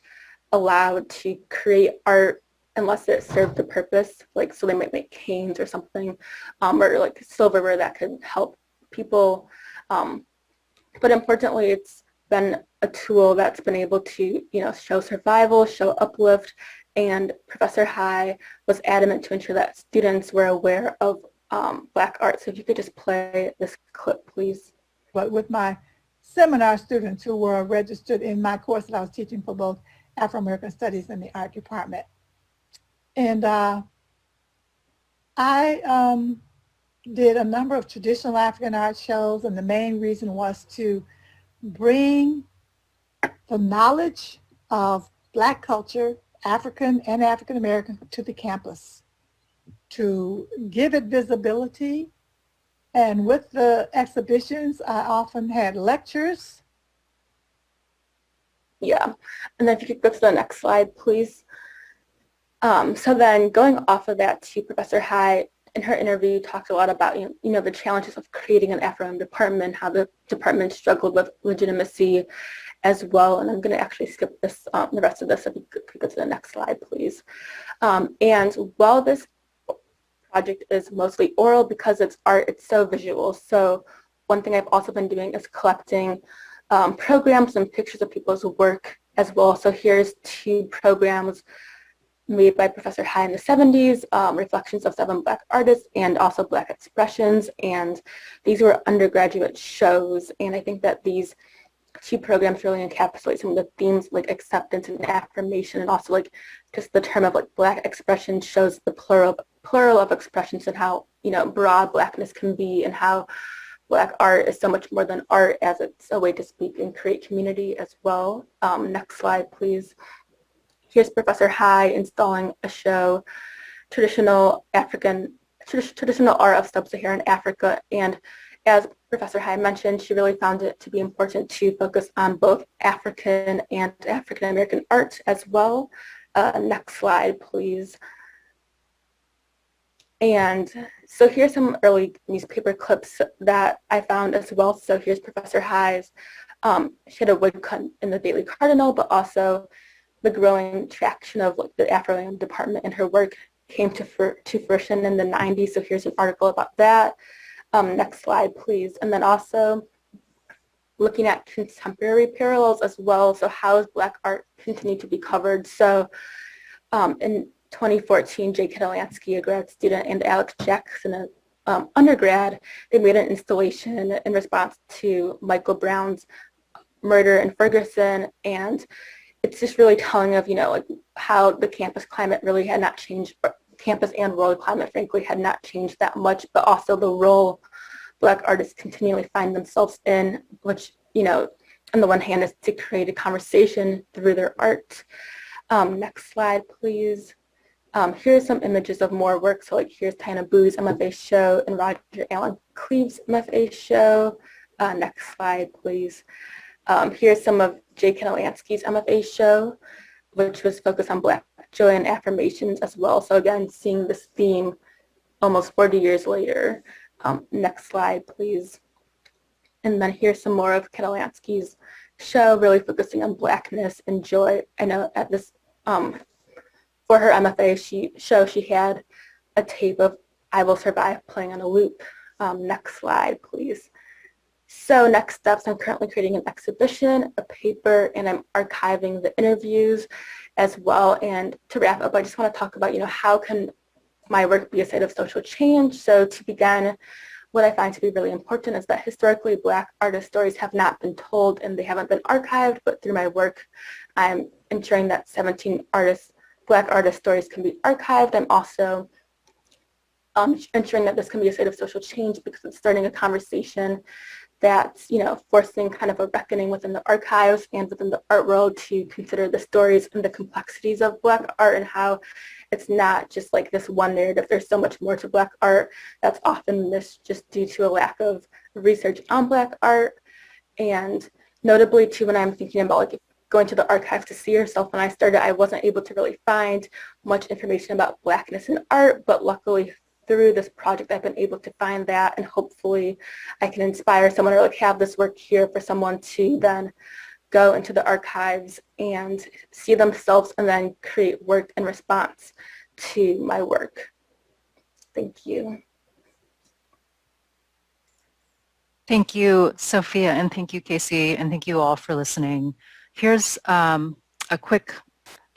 allowed to create art unless it served the purpose. Like, so they might make canes or something, or like silverware that could help people. But importantly, it's been a tool that's been able to, show survival, show uplift, and Professor Hai was adamant to ensure that students were aware of Black art. So if you could just play this clip, please. But with my seminar students who were registered in my course that I was teaching for both Afro-American Studies and the art department. And I did a number of traditional African art shows, and the main reason was to bring the knowledge of Black culture, African and African American, to the campus, to give it visibility. And with the exhibitions, I often had lectures. Yeah, and then if you could go to the next slide, please. So then going off of that to Professor Hai, in her interview, talked a lot about, the challenges of creating an Afro department, how the department struggled with legitimacy as well. And I'm going to actually skip this, the rest of this, if you could go to the next slide, please. And while this project is mostly oral, because it's art, it's so visual. So one thing I've also been doing is collecting programs and pictures of people's work as well. So here's 2 programs made by Professor Hai in the 70s, reflections of 7 Black artists and also Black expressions. And these were undergraduate shows. And I think that these 2 programs really encapsulate some of the themes like acceptance and affirmation, and also like just the term of like Black expression shows the plural of expressions and how, broad Blackness can be, and how Black art is so much more than art, as it's a way to speak and create community as well. Next slide, please. Here's Professor Hai installing a show, traditional art of sub-Saharan Africa. And as Professor Hai mentioned, she really found it to be important to focus on both African and African American art as well. Next slide, please. And so here's some early newspaper clips that I found as well. So here's Professor Hai's, she had a woodcut in the Daily Cardinal, but also the growing traction of like the Afro department and her work came to fruition in the 90s. So here's an article about that. Next slide, please. And then also looking at contemporary parallels as well. So how has Black art continued to be covered? So in 2014, Jay Kedelansky, a grad student, and Alex Jackson, an undergrad, they made an installation in response to Michael Brown's murder in Ferguson. And it's just really telling of, like how the campus climate really had not changed, campus and world climate, frankly, had not changed that much, but also the role Black artists continually find themselves in, which, on the one hand is to create a conversation through their art. Next slide, please. Here's some images of more work. So like here's Tina Boo's MFA show and Roger Allen Cleave's MFA show. Next slide, please. Here's some of Jay Kedelansky's MFA show, which was focused on Black joy and affirmations as well. So again, seeing this theme almost 40 years later. Next slide, please. And then here's some more of Kedelansky's show, really focusing on Blackness and joy. I know at this, for her MFA she had a tape of I Will Survive playing on a loop. Next slide, please. So next steps, I'm currently creating an exhibition, a paper, and I'm archiving the interviews as well. And to wrap up, I just want to talk about, how can my work be a site of social change? So to begin, what I find to be really important is that historically Black artist stories have not been told and they haven't been archived, but through my work, I'm ensuring that 17 Black artist stories can be archived. I'm also ensuring that this can be a site of social change because it's starting a conversation that's, forcing kind of a reckoning within the archives and within the art world to consider the stories and the complexities of Black art and how it's not just like this one narrative. There's so much more to Black art that's often missed just due to a lack of research on Black art. And notably too, when I'm thinking about like going to the archives to see yourself, when I started, I wasn't able to really find much information about Blackness in art, but luckily through this project, I've been able to find that, and hopefully I can inspire someone or like have this work here for someone to then go into the archives and see themselves and then create work in response to my work. Thank you. Thank you, Sophia, and thank you, Casey, and thank you all for listening. Here's a quick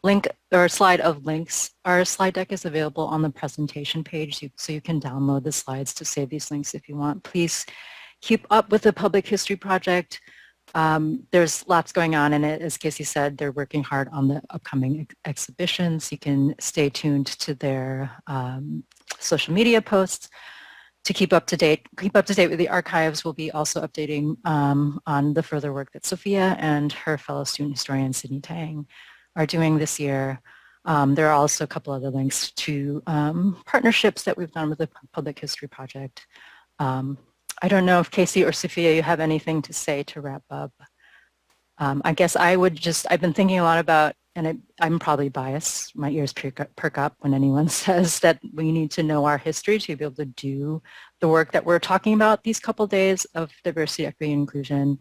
link or slide of links. Our slide deck is available on the presentation page, so you can download the slides to save these links if you want. Please keep up with the Public History Project. There's lots going on in it. As Casey said, they're working hard on the upcoming exhibitions. You can stay tuned to their social media posts to keep up to date with the archives. We'll be also updating on the further work that Sophia and her fellow student historian, Sydney Tang, are doing this year. There are also a couple other links to partnerships that we've done with the Public History Project. I don't know if Casey or Sophia, you have anything to say to wrap up. I guess I've been thinking a lot about, and I'm probably biased, my ears perk up when anyone says that we need to know our history to be able to do the work that we're talking about these couple days of diversity, equity, and inclusion.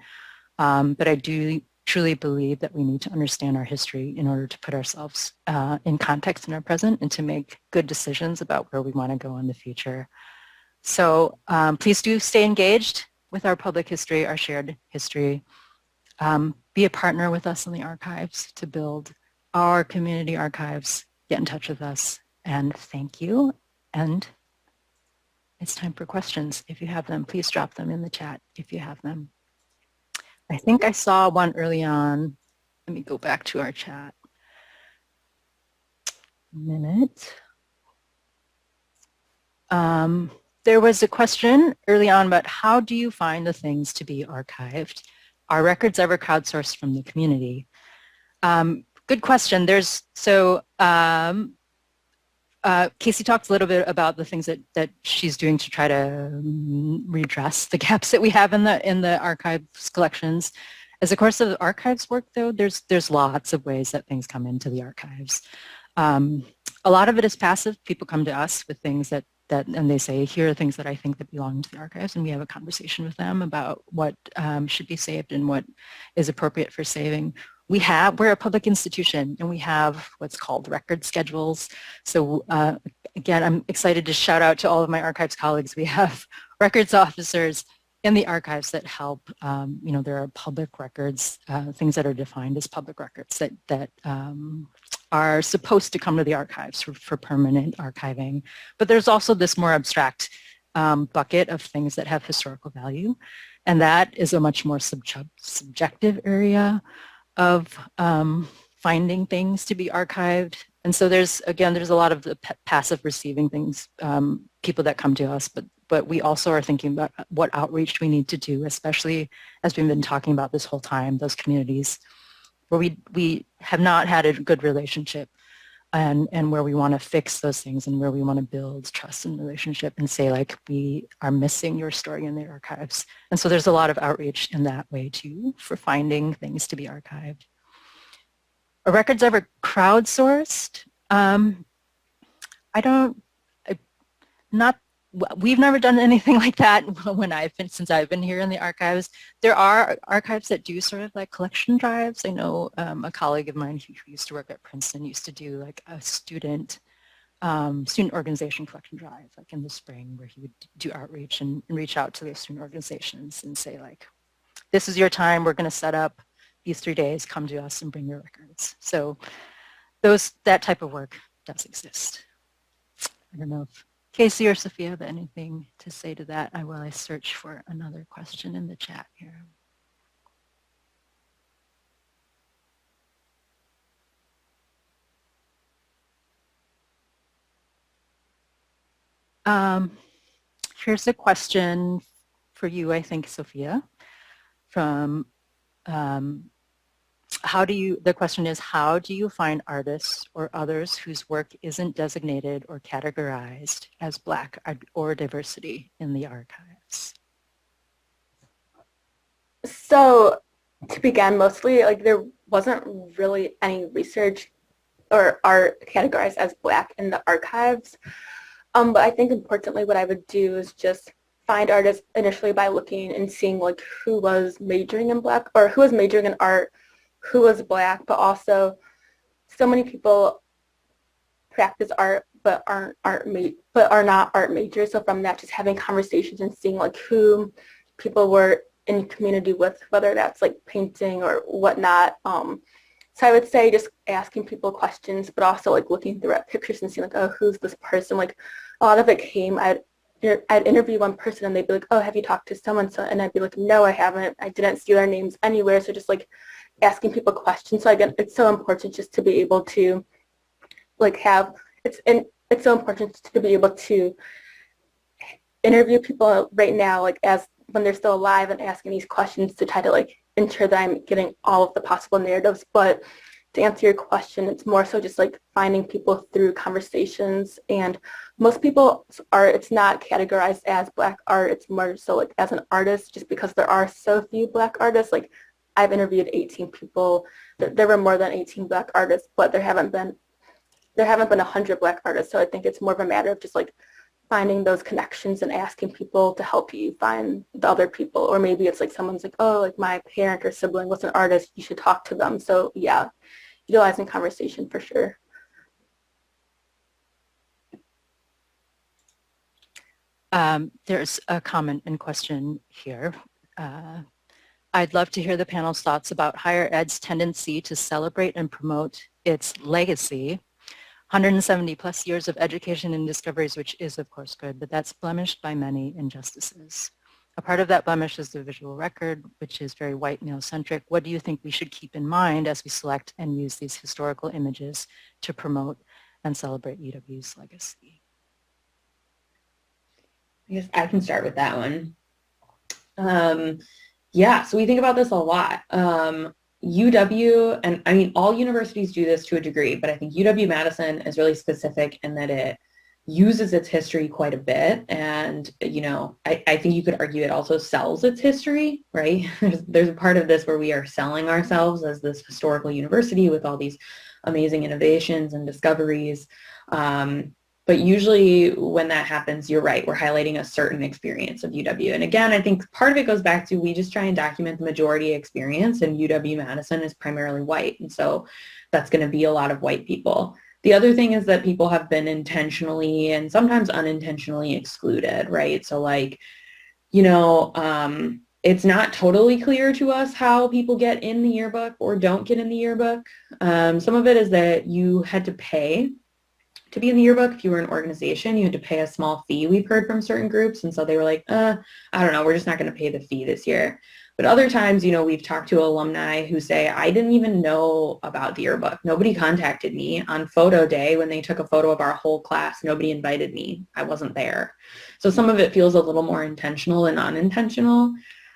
But I do truly believe that we need to understand our history in order to put ourselves in context in our present and to make good decisions about where we want to go in the future. So please do stay engaged with our public history, our shared history. Be a partner with us in the archives to build our community archives. Get in touch with us, and thank you. And it's time for questions. If you have them, please drop them in the chat if you have them. I think I saw one early on. Let me go back to our chat. A minute. There was a question early on about how do you find the things to be archived? Are records ever crowdsourced from the community? Good question. Casey talked a little bit about the things that she's doing to try to redress the gaps that we have in the archives collections. As a course of the archives work, though, there's lots of ways that things come into the archives. A lot of it is passive. People come to us with things and they say, here are things that I think that belong to the archives, and we have a conversation with them about what should be saved and what is appropriate for saving. We're a public institution, and we have what's called record schedules. So again, I'm excited to shout out to all of my archives colleagues. We have records officers in the archives that help. There are public records, things that are defined as public records that are supposed to come to the archives for permanent archiving. But there's also this more abstract bucket of things that have historical value. And that is a much more subjective area of finding things to be archived. And so there's a lot of the passive receiving things, people that come to us, but we also are thinking about what outreach we need to do, especially as we've been talking about this whole time, those communities where we have not had a good relationship, and where we want to fix those things and where we want to build trust and relationship and say, like, we are missing your story in the archives. And so there's a lot of outreach in that way too for finding things to be archived. Are records ever crowdsourced? We've never done anything like that since I've been here in the archives. There are archives that do sort of like collection drives. I know a colleague of mine who used to work at Princeton used to do like a student organization collection drive, like in the spring, where he would do outreach and reach out to those student organizations and say, like, this is your time, we're going to set up these 3 days, come to us and bring your records. So that type of work does exist. I don't know if Casey or Sophia have anything to say to that while I search for another question in the chat here. Here's a question for you, I think, Sophia, from the question is, how do you find artists or others whose work isn't designated or categorized as Black or diversity in the archives? So to begin, mostly, like, there wasn't really any research or art categorized as Black in the archives. But I think importantly what I would do is just find artists initially by looking and seeing like who was majoring in Black or who was majoring in art who was Black, but also so many people practice art but are not art majors. So from that, just having conversations and seeing like who people were in community with, whether that's like painting or whatnot. So I would say just asking people questions, but also like looking through at pictures and seeing like, oh, who's this person? Like a lot of it came, I'd interview one person and they'd be like, oh, have you talked to someone? So, and I'd be like, no, I haven't. I didn't see their names anywhere. So just like asking people questions. So again, it's so important just to be able to like it's so important to be able to interview people right now, like as when they're still alive, and asking these questions to try to like ensure that I'm getting all of the possible narratives. But to answer your question, it's more so just like finding people through conversations. And most people's art, it's not categorized as Black art. It's more so like as an artist, just because there are so few Black artists. Like I've interviewed 18 people. There were more than 18 Black artists, but there haven't been 100 Black artists. So I think it's more of a matter of just like finding those connections and asking people to help you find the other people. Or maybe it's like someone's like, oh, like my parent or sibling was an artist, you should talk to them. So yeah, utilizing conversation for sure. There's a comment and question here. I'd love to hear the panel's thoughts about higher ed's tendency to celebrate and promote its legacy. 170 plus years of education and discoveries, which is of course good, but that's blemished by many injustices. A part of that blemish is the visual record, which is very white male-centric. What do you think we should keep in mind as we select and use these historical images to promote and celebrate UW's legacy? I guess I can start with that one. Yeah, so we think about this a lot. UW, and I mean, all universities do this to a degree, but I think UW-Madison is really specific in that it uses its history quite a bit. And, you know, I think you could argue it also sells its history, right? There's a part of this where we are selling ourselves as this historical university with all these amazing innovations and discoveries. But usually when that happens, you're right, we're highlighting a certain experience of UW. And again, I think part of it goes back to we just try and document the majority experience, and UW-Madison is primarily white. And so that's going to be a lot of white people. The other thing is that people have been intentionally and sometimes unintentionally excluded, right? So like, you know, it's not totally clear to us how people get in the yearbook or don't get in the yearbook. Some of it is that you had to pay to be in the yearbook. If you were an organization, you had to pay a small fee, we've heard from certain groups. And so they were like, I don't know, we're just not going to pay the fee this year. But other times, you know, we've talked to alumni who say, I didn't even know about the yearbook. Nobody contacted me on photo day when they took a photo of our whole class. Nobody invited me. I wasn't there. So some of it feels a little more intentional and unintentional.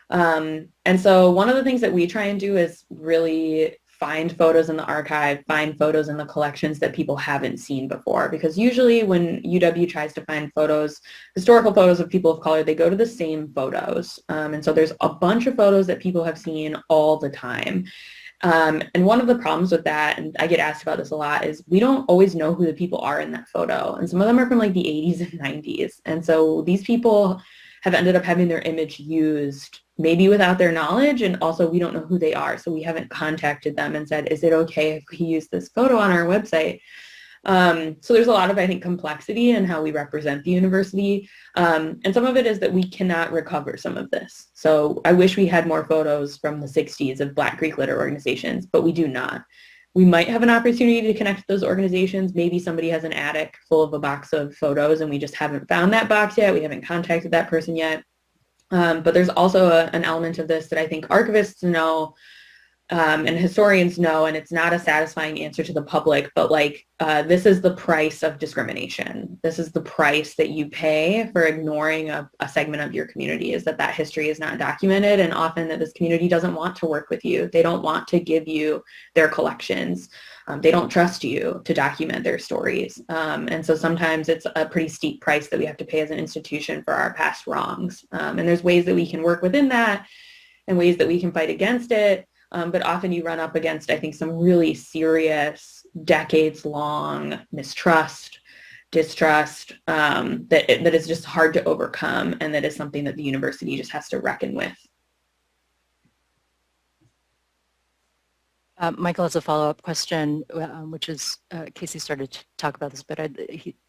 And so one of the things that we try and do is really find photos in the archive, find photos in the collections that people haven't seen before. Because usually when UW tries to find photos, historical photos of people of color, they go to the same photos. And so there's a bunch of photos that people have seen all the time. And one of the problems with that, and I get asked about this a lot, is we don't always know who the people are in that photo. And some of them are from like the 80s and 90s. And so these people have ended up having their image used maybe without their knowledge, and also we don't know who they are. So we haven't contacted them and said, is it okay if we use this photo on our website? So there's a lot of, I think, complexity in how we represent the university. And some of it is that we cannot recover some of this. So I wish we had more photos from the 60s of Black Greek litter organizations, but we do not. We might have an opportunity to connect with those organizations. Maybe somebody has an attic full of a box of photos and we just haven't found that box yet. We haven't contacted that person yet. But there's also an element of this that I think archivists know and historians know, and it's not a satisfying answer to the public, but like this is the price of discrimination. This is the price that you pay for ignoring a segment of your community, is that history is not documented, and often that this community doesn't want to work with you. They don't want to give you their collections. They don't trust you to document their stories. And so sometimes it's a pretty steep price that we have to pay as an institution for our past wrongs. And there's ways that we can work within that and ways that we can fight against it. But often you run up against, I think, some really serious, decades-long mistrust, distrust that is just hard to overcome, and that is something that the university just has to reckon with. Michael has a follow-up question, which is, Casey started to talk about this, but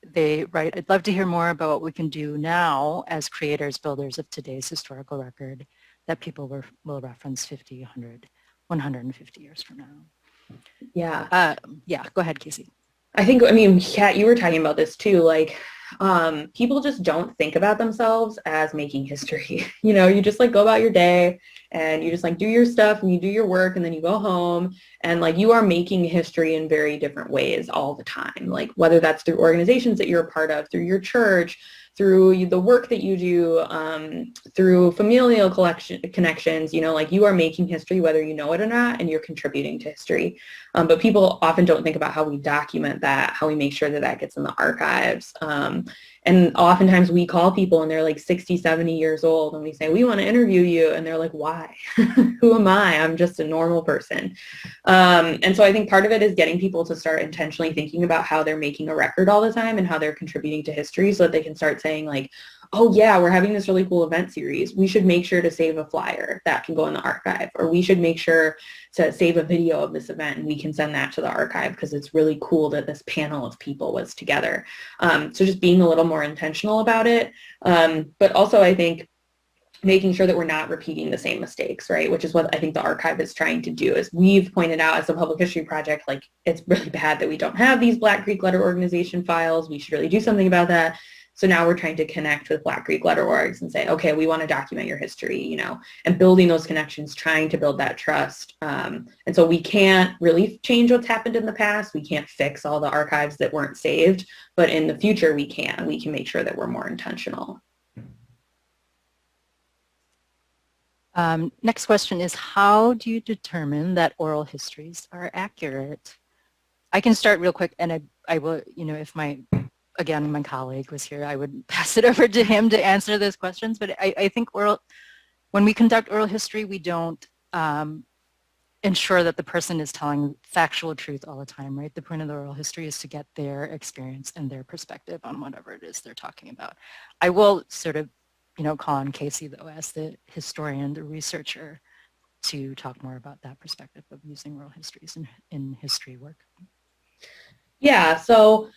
they write, I'd love to hear more about what we can do now as creators, builders of today's historical record that people will reference 50, 100, 150 years from now. Yeah. Yeah, go ahead, Casey. I think, Kat, you were talking about this too, like, people just don't think about themselves as making history. You just like go about your day and you just like do your stuff and you do your work and then you go home and like you are making history in very different ways all the time. Like whether that's through organizations that you're a part of, through your church, through the work that you do, through familial connections, like you are making history whether you know it or not, and you're contributing to history. But people often don't think about how we document that, how we make sure that that gets in the archives. And oftentimes we call people and they're like 60, 70 years old and we say, we want to interview you. And they're like, why? Who am I? I'm just a normal person. And so I think part of it is getting people to start intentionally thinking about how they're making a record all the time and how they're contributing to history so that they can start saying like, oh yeah, we're having this really cool event series. We should make sure to save a flyer that can go in the archive, or we should make sure to save a video of this event and we can send that to the archive because it's really cool that this panel of people was together. So just being a little more intentional about it. But also I think making sure that we're not repeating the same mistakes, right? Which is what I think the archive is trying to do. Is we've pointed out as a public history project, like it's really bad that we don't have these Black Greek letter organization files. We should really do something about that. So now we're trying to connect with Black Greek letter orgs and say, okay, we want to document your history, and building those connections, trying to build that trust. And so we can't really change what's happened in the past. We can't fix all the archives that weren't saved, but in the future we can. We can make sure that we're more intentional. Next question is, how do you determine that oral histories are accurate? I can start real quick, and I will, if my colleague was here, I would pass it over to him to answer those questions. But I think when we conduct oral history, we don't ensure that the person is telling factual truth all the time, right? The point of the oral history is to get their experience and their perspective on whatever it is they're talking about. I will sort of, call on Casey, though, as the historian, the researcher, to talk more about that perspective of using oral histories in history work. Yeah, so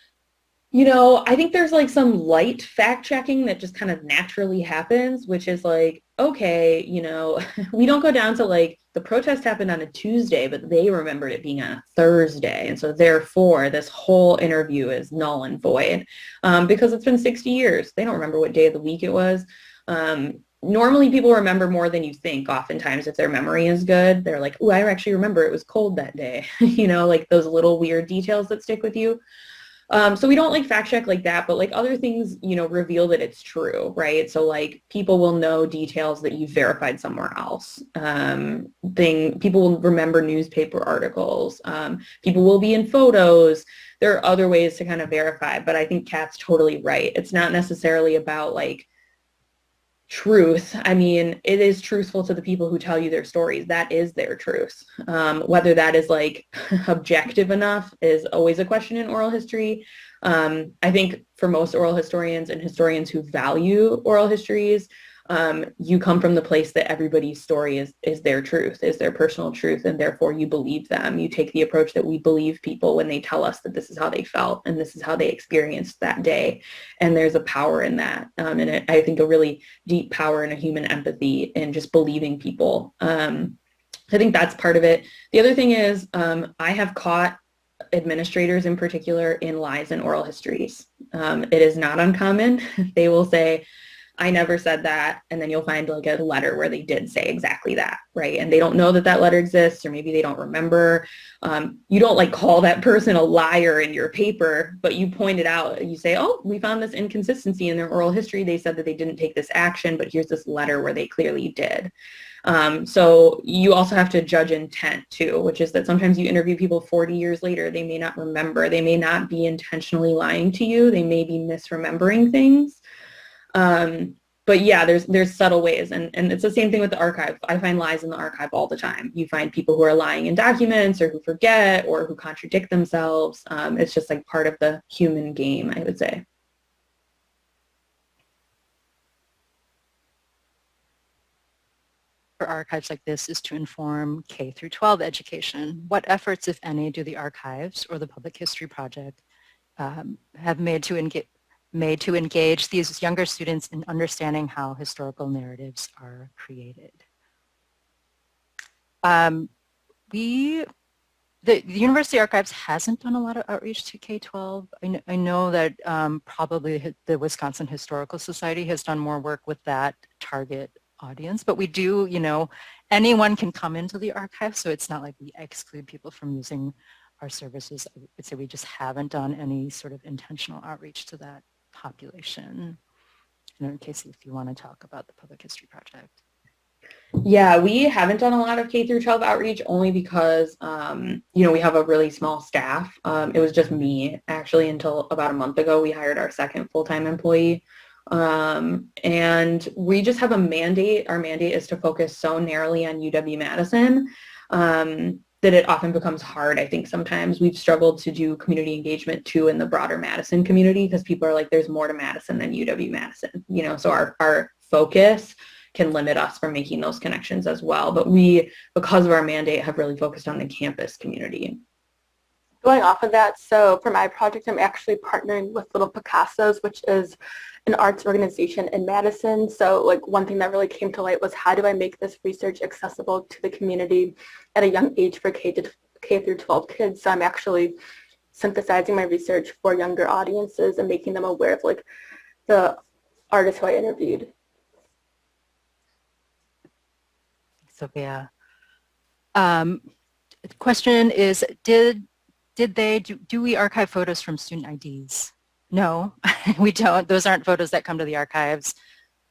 I think there's like some light fact checking that just kind of naturally happens, which is like, okay, we don't go down to like the protest happened on a Tuesday, but they remembered it being on a Thursday. And so therefore this whole interview is null and void because it's been 60 years. They don't remember what day of the week it was. Normally people remember more than you think. Oftentimes if their memory is good, they're like, oh, I actually remember it was cold that day. Like those little weird details that stick with you. So we don't like fact check like that, but like other things, reveal that it's true, right? So like people will know details that you verified somewhere else. People will remember newspaper articles. People will be in photos. There are other ways to kind of verify, but I think Kat's totally right. It's not necessarily about like truth. It is truthful to the people who tell you their stories. That is their truth. Whether that is like objective enough is always a question in oral history. I think for most oral historians and historians who value oral histories, you come from the place that everybody's story is their truth, is their personal truth, and therefore you believe them. You take the approach that we believe people when they tell us that this is how they felt and this is how they experienced that day. And there's a power in that. I think a really deep power in a human empathy in just believing people. I think that's part of it. The other thing is I have caught administrators in particular in lies in oral histories. It is not uncommon. They will say, I never said that. And then you'll find like a letter where they did say exactly that, right? And they don't know that that letter exists, or maybe they don't remember. You don't like call that person a liar in your paper, but you point it out. You say, oh, we found this inconsistency in their oral history. They said that they didn't take this action, but here's this letter where they clearly did. So you also have to judge intent too, which is that sometimes you interview people 40 years later, they may not remember, they may not be intentionally lying to you, they may be misremembering things. But yeah, there's subtle ways, and it's the same thing with the archive. I find lies in the archive all the time. You find people who are lying in documents or who forget or who contradict themselves. It's just like part of the human game, I would say. for archives like this is to inform K through 12 education. What efforts, if any, do the archives or the Public History Project have made to engage these younger students in understanding how historical narratives are created? The University Archives hasn't done a lot of outreach to K-12. I know that probably the Wisconsin Historical Society has done more work with that target audience, but we do, anyone can come into the archive, so it's not like we exclude people from using our services. I would say we just haven't done any sort of intentional outreach to that population. In case if you want to talk about the Public History Project. Yeah, we haven't done a lot of K through 12 outreach only because, we have a really small staff. It was just me actually until about a month ago. We hired our second full-time employee. And we just have a mandate. Our mandate is to focus so narrowly on UW-Madison that it often becomes hard. I think sometimes we've struggled to do community engagement too in the broader Madison community because people are like, there's more to Madison than UW-Madison, so our focus can limit us from making those connections as well. But we, because of our mandate, have really focused on the campus community. Going off of that, so for my project, I'm actually partnering with Little Picassos, which is an arts organization in Madison. So like one thing that really came to light was how do I make this research accessible to the community at a young age for K through 12 kids. So I'm actually synthesizing my research for younger audiences and making them aware of like the artists who I interviewed. Sophia. The question is, do we archive photos from student IDs? No, we don't. Those aren't photos that come to the archives.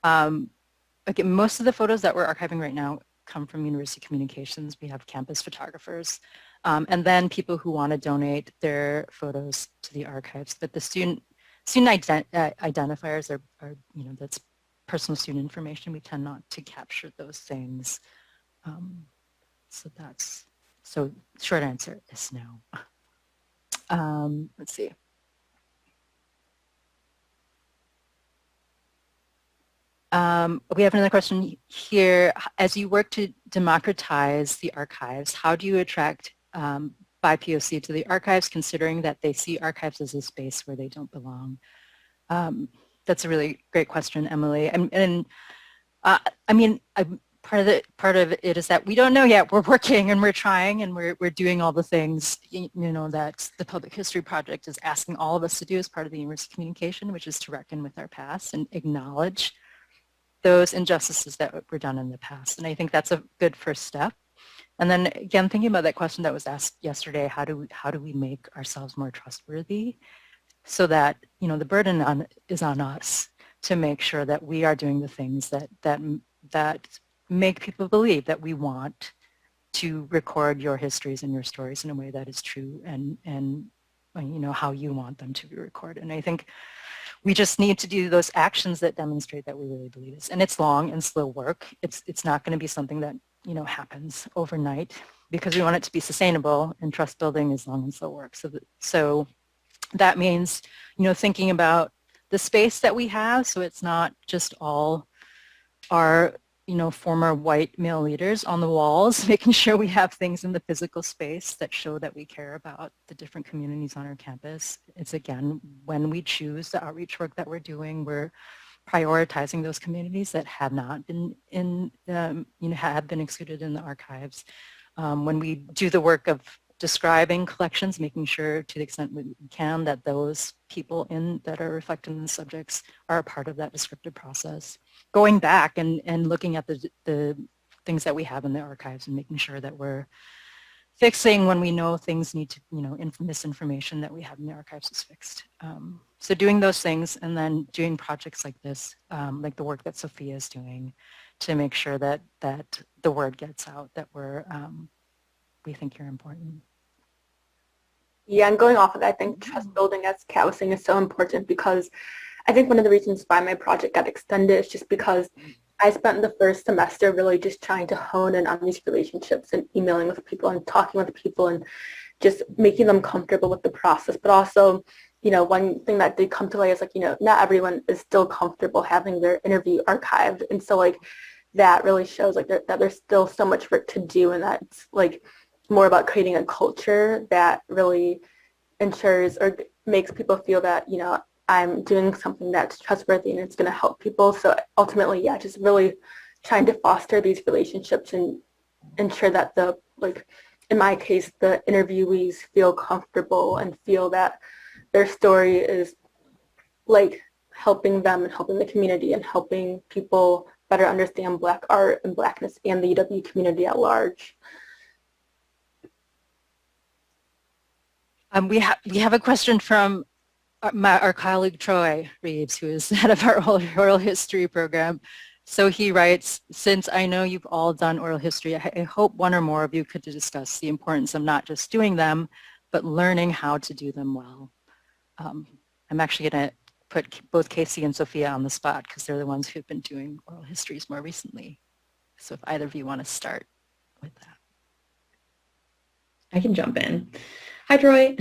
Again, most of the photos that we're archiving right now come from University Communications. We have campus photographers. And then people who want to donate their photos to the archives. But the student identifiers are, that's personal student information. We tend not to capture those things. So short answer is no. Let's see. We have another question here. As you work to democratize the archives, how do you attract BIPOC to the archives, considering that they see archives as a space where they don't belong? That's a really great question, Emily. Part of it is that we don't know yet. We're working and we're trying and we're doing all the things, that the Public History Project is asking all of us to do as part of the University Communication, which is to reckon with our past and acknowledge those injustices that were done in the past. And I think that's a good first step. And then again, thinking about that question that was asked yesterday, how do we make ourselves more trustworthy so that, the burden is on us to make sure that we are doing the things that make people believe that we want to record your histories and your stories in a way that is true and how you want them to be recorded. And I think we just need to do those actions that demonstrate that we really believe this. And it's long and slow work. It's not going to be something that happens overnight because we want it to be sustainable, and trust building is long and slow work. So that means thinking about the space that we have, so it's not just all our former white male leaders on the walls, making sure we have things in the physical space that show that we care about the different communities on our campus. It's again, when we choose the outreach work that we're doing, we're prioritizing those communities that have not been have been excluded in the archives. When we do the work of describing collections, making sure to the extent we can that those people that are reflected in the subjects are a part of that descriptive process. Going back and looking at the things that we have in the archives and making sure that we're fixing when we know things need to, misinformation that we have in the archives is fixed. So doing those things and then doing projects like this, like the work that Sophia is doing to make sure that the word gets out that we think you're important. Yeah, and going off of that, I think trust building, as Kat was saying, is so important because I think one of the reasons why my project got extended is just because I spent the first semester really just trying to hone in on these relationships and emailing with people and talking with people and just making them comfortable with the process. But also, one thing that did come to light is not everyone is still comfortable having their interview archived. And so that really shows like that there's still so much work to do, and that's like more about creating a culture that really ensures or makes people feel that, you know, I'm doing something that's trustworthy and it's going to help people. So ultimately, yeah, just really trying to foster these relationships and ensure that the, like, in my case, the interviewees feel comfortable and feel that their story is like helping them and helping the community and helping people better understand Black art and Blackness and the UW community at large. We have a question from our colleague Troy Reeves, who is head of our oral history program. So he writes, since I know you've all done oral history, I hope one or more of you could discuss the importance of not just doing them, but learning how to do them well. I'm actually going to put both Casey and Sophia on the spot because they're the ones who've been doing oral histories more recently. So if either of you want to start with that. I can jump in. Hi, Troy.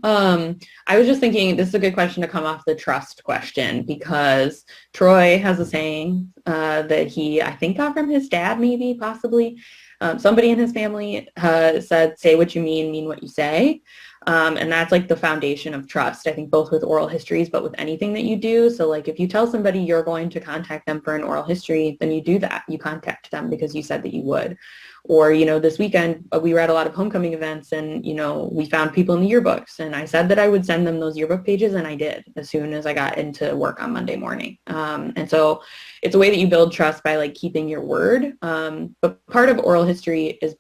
I was just thinking this is a good question to come off the trust question, because Troy has a saying that he, I think, got from his dad, maybe, possibly. Somebody in his family said, say what you mean what you say. And that's like the foundation of trust, I think, both with oral histories, but with anything that you do. So like if you tell somebody you're going to contact them for an oral history, then you do that. You contact them because you said that you would. Or, you know, this weekend we were at a lot of homecoming events and, you know, we found people in the yearbooks and I said that I would send them those yearbook pages, and I did as soon as I got into work on Monday morning. And so it's a way that you build trust by like keeping your word. But part of oral history is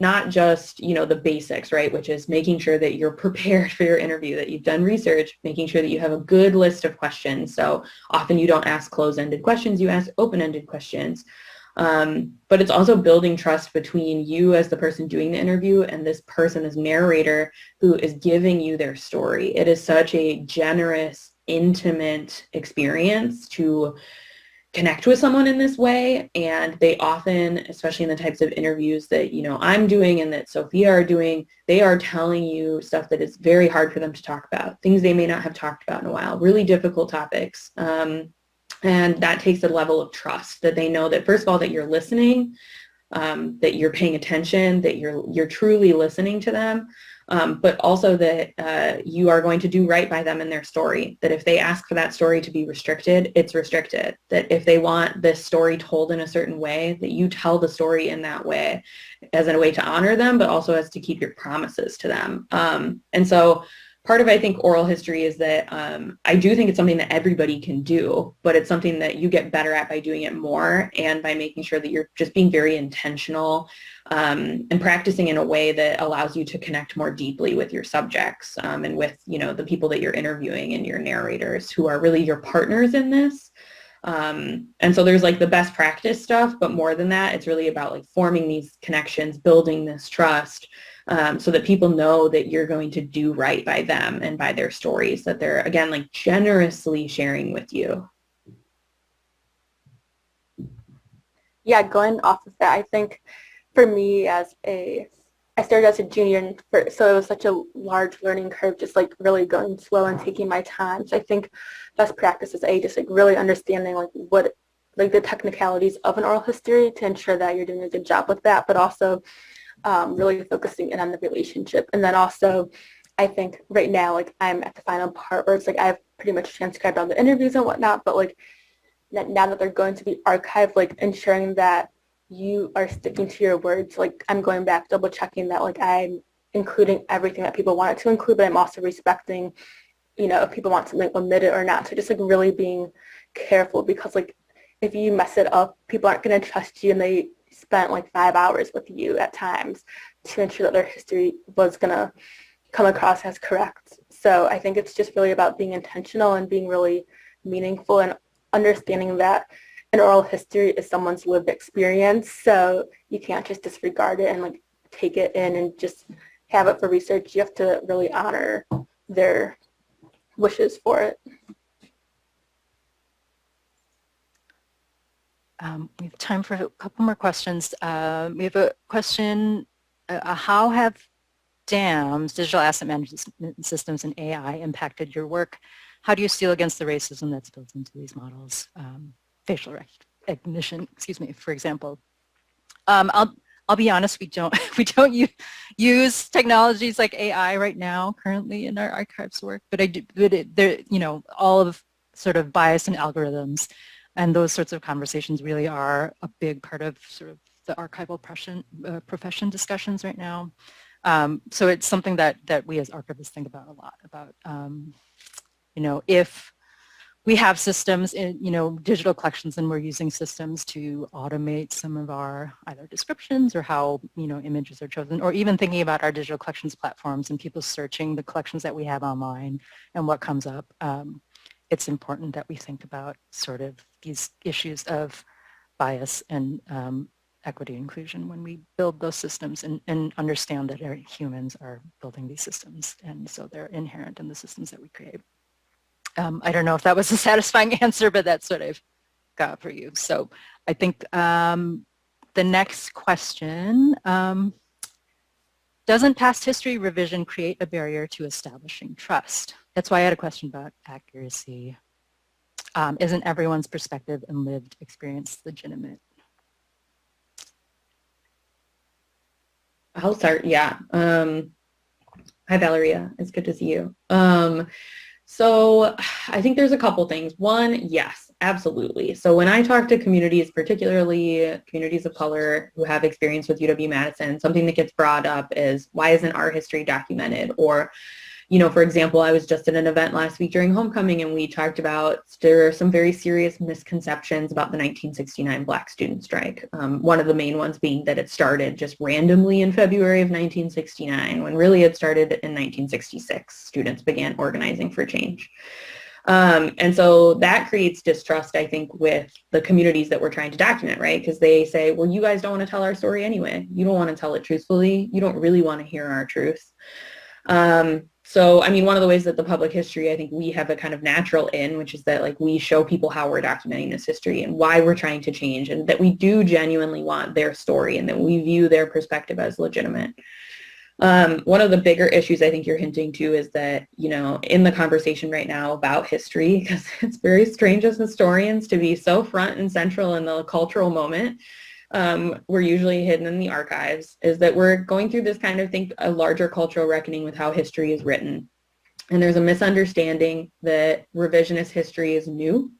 not just, you know, the basics, right, which is making sure that you're prepared for your interview, that you've done research, making sure that you have a good list of questions. So often you don't ask closed-ended questions, you ask open-ended questions. But it's also building trust between you as the person doing the interview and this person as narrator who is giving you their story. It is such a generous, intimate experience to connect with someone in this way, and they often, especially in the types of interviews that, you know, I'm doing and that Sophia are doing, they are telling you stuff that is very hard for them to talk about, things they may not have talked about in a while, really difficult topics. And that takes a level of trust that they know that, first of all, that you're listening, that you're paying attention, that you're truly listening to them, but also that you are going to do right by them in their story, that if they ask for that story to be restricted, it's restricted, that if they want this story told in a certain way, that you tell the story in that way as a way to honor them, but also as to keep your promises to them. And so part of, I think, oral history is that I do think it's something that everybody can do, but it's something that you get better at by doing it more and by making sure that you're just being very intentional and practicing in a way that allows you to connect more deeply with your subjects and with, you know, the people that you're interviewing and your narrators who are really your partners in this. And so there's like the best practice stuff, but more than that, it's really about like forming these connections, building this trust, so that people know that you're going to do right by them and by their stories, that they're, again, like generously sharing with you. Yeah, going off of that, I think for me I started as a junior, and so it was such a large learning curve, just like really going slow and taking my time. So I think best practice is just like really understanding like what, like the technicalities of an oral history to ensure that you're doing a good job with that, but also really focusing in on the relationship. And then also, I think right now, like I'm at the final part where it's like I've pretty much transcribed all the interviews and whatnot, but like now that they're going to be archived, like ensuring that you are sticking to your words. Like I'm going back, double checking that like I'm including everything that people wanted to include, but I'm also respecting, you know, if people want something omitted or not. So just like really being careful, because like if you mess it up, people aren't going to trust you, and they spent like 5 hours with you at times to ensure that their history was going to come across as correct. So I think it's just really about being intentional and being really meaningful and understanding that an oral history is someone's lived experience. So you can't just disregard it and like take it in and just have it for research. You have to really honor their wishes for it. We have time for a couple more questions. We have a question, how have dams, digital asset management systems, and AI impacted your work? How do you steel against the racism that's built into these models? Facial ignition, excuse me, for example. I'll be honest, we don't use technologies like AI right now currently in our archives work, but there, all of sort of bias and algorithms and those sorts of conversations really are a big part of sort of the archival profession discussions right now. So it's something that we as archivists think about a lot, about, if we have systems in, digital collections, and we're using systems to automate some of our either descriptions or how, images are chosen, or even thinking about our digital collections platforms and people searching the collections that we have online and what comes up. It's important that we think about sort of these issues of bias and equity and inclusion when we build those systems, and understand that humans are building these systems, and so they're inherent in the systems that we create. I don't know if that was a satisfying answer, but that's what I've got for you. So I think the next question, doesn't past history revision create a barrier to establishing trust? That's why I had a question about accuracy. Isn't everyone's perspective and lived experience legitimate? I'll start. Yeah. Hi, Valeria. It's good to see you. So I think there's a couple things. One, yes, absolutely. So when I talk to communities, particularly communities of color who have experience with UW-Madison, something that gets brought up is, why isn't our history documented? Or, for example, I was just at an event last week during homecoming, and we talked about, there are some very serious misconceptions about the 1969 Black student strike. One of the main ones being that it started just randomly in February of 1969, when really it started in 1966. Students began organizing for change. And so that creates distrust, I think, with the communities that we're trying to document, right? Because they say, well, you guys don't want to tell our story anyway. You don't want to tell it truthfully. You don't really want to hear our truth. So, I mean, one of the ways that the public history, I think we have a kind of natural in, which is that like we show people how we're documenting this history and why we're trying to change, and that we do genuinely want their story and that we view their perspective as legitimate. One of the bigger issues I think you're hinting to is that, in the conversation right now about history, because it's very strange as historians to be so front and central in the cultural moment, we're usually hidden in the archives, is that we're going through this kind of a larger cultural reckoning with how history is written. And there's a misunderstanding that revisionist history is new.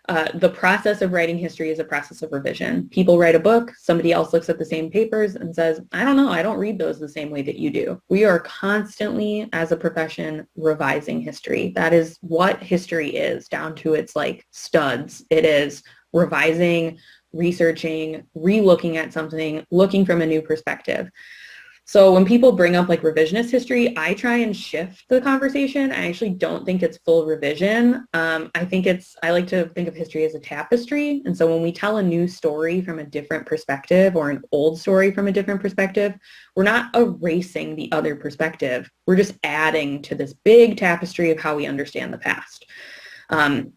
The process of writing history is a process of revision. People write a book, somebody else looks at the same papers and says, I don't know, I don't read those the same way that you do. We are constantly, as a profession, revising history. That is what history is, down to its studs. It is revising, researching, re-looking at something, looking from a new perspective. So when people bring up revisionist history, I try and shift the conversation. I actually don't think it's full revision. I like to think of history as a tapestry. And so when we tell a new story from a different perspective, or an old story from a different perspective, we're not erasing the other perspective. We're just adding to this big tapestry of how we understand the past.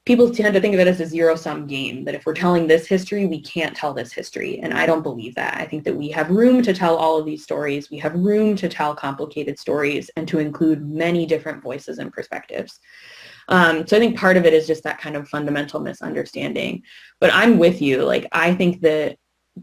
People tend to think of it as a zero-sum game, that if we're telling this history, we can't tell this history. And I don't believe that. I think that we have room to tell all of these stories. We have room to tell complicated stories and to include many different voices and perspectives. So I think part of it is just that kind of fundamental misunderstanding. But I'm with you. I think that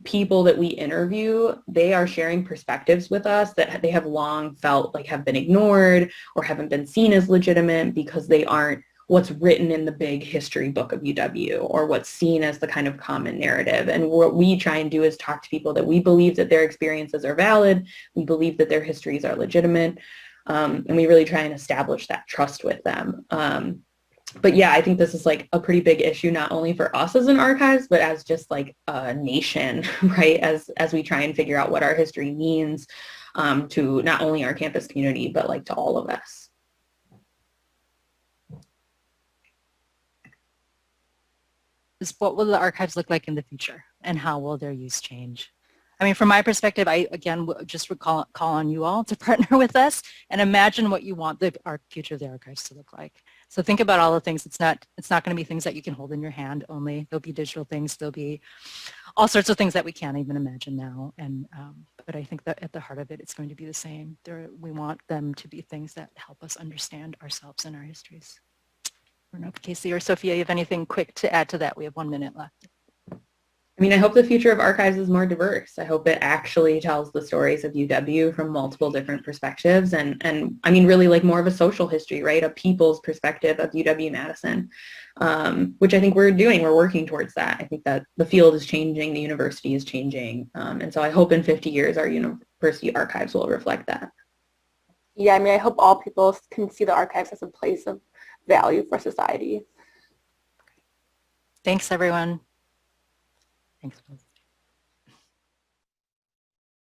people that we interview, they are sharing perspectives with us that they have long felt have been ignored or haven't been seen as legitimate because they aren't what's written in the big history book of UW, or what's seen as the kind of common narrative. And what we try and do is talk to people that we believe that their experiences are valid, we believe that their histories are legitimate, and we really try and establish that trust with them. But yeah, I think this is a pretty big issue, not only for us as an archives, but as just a nation, right? As we try and figure out what our history means to not only our campus community, but to all of us. What will the archives look like in the future, and how will their use change? I mean, from my perspective, I again just would call on you all to partner with us and imagine what you want the future of the archives to look like. So think about all the things. It's not going to be things that you can hold in your hand only. There'll be digital things. There'll be all sorts of things that we can't even imagine now. And but I think that at the heart of it, it's going to be the same. We want them to be things that help us understand ourselves and our histories. I don't know if Casey or Sophia, you have anything quick to add to that. We have 1 minute left. mean, I hope the future of archives is more diverse. I hope it actually tells the stories of UW from multiple different perspectives and I mean, really like more of a social history, right? A people's perspective of UW-Madison, which I think we're doing. We're working towards that. I think that the field is changing, the university is changing. And so I hope in 50 years our university archives will reflect that. Yeah, I mean, I hope all people can see the archives as a place of value for society. Thanks, everyone. Thanks, Liz.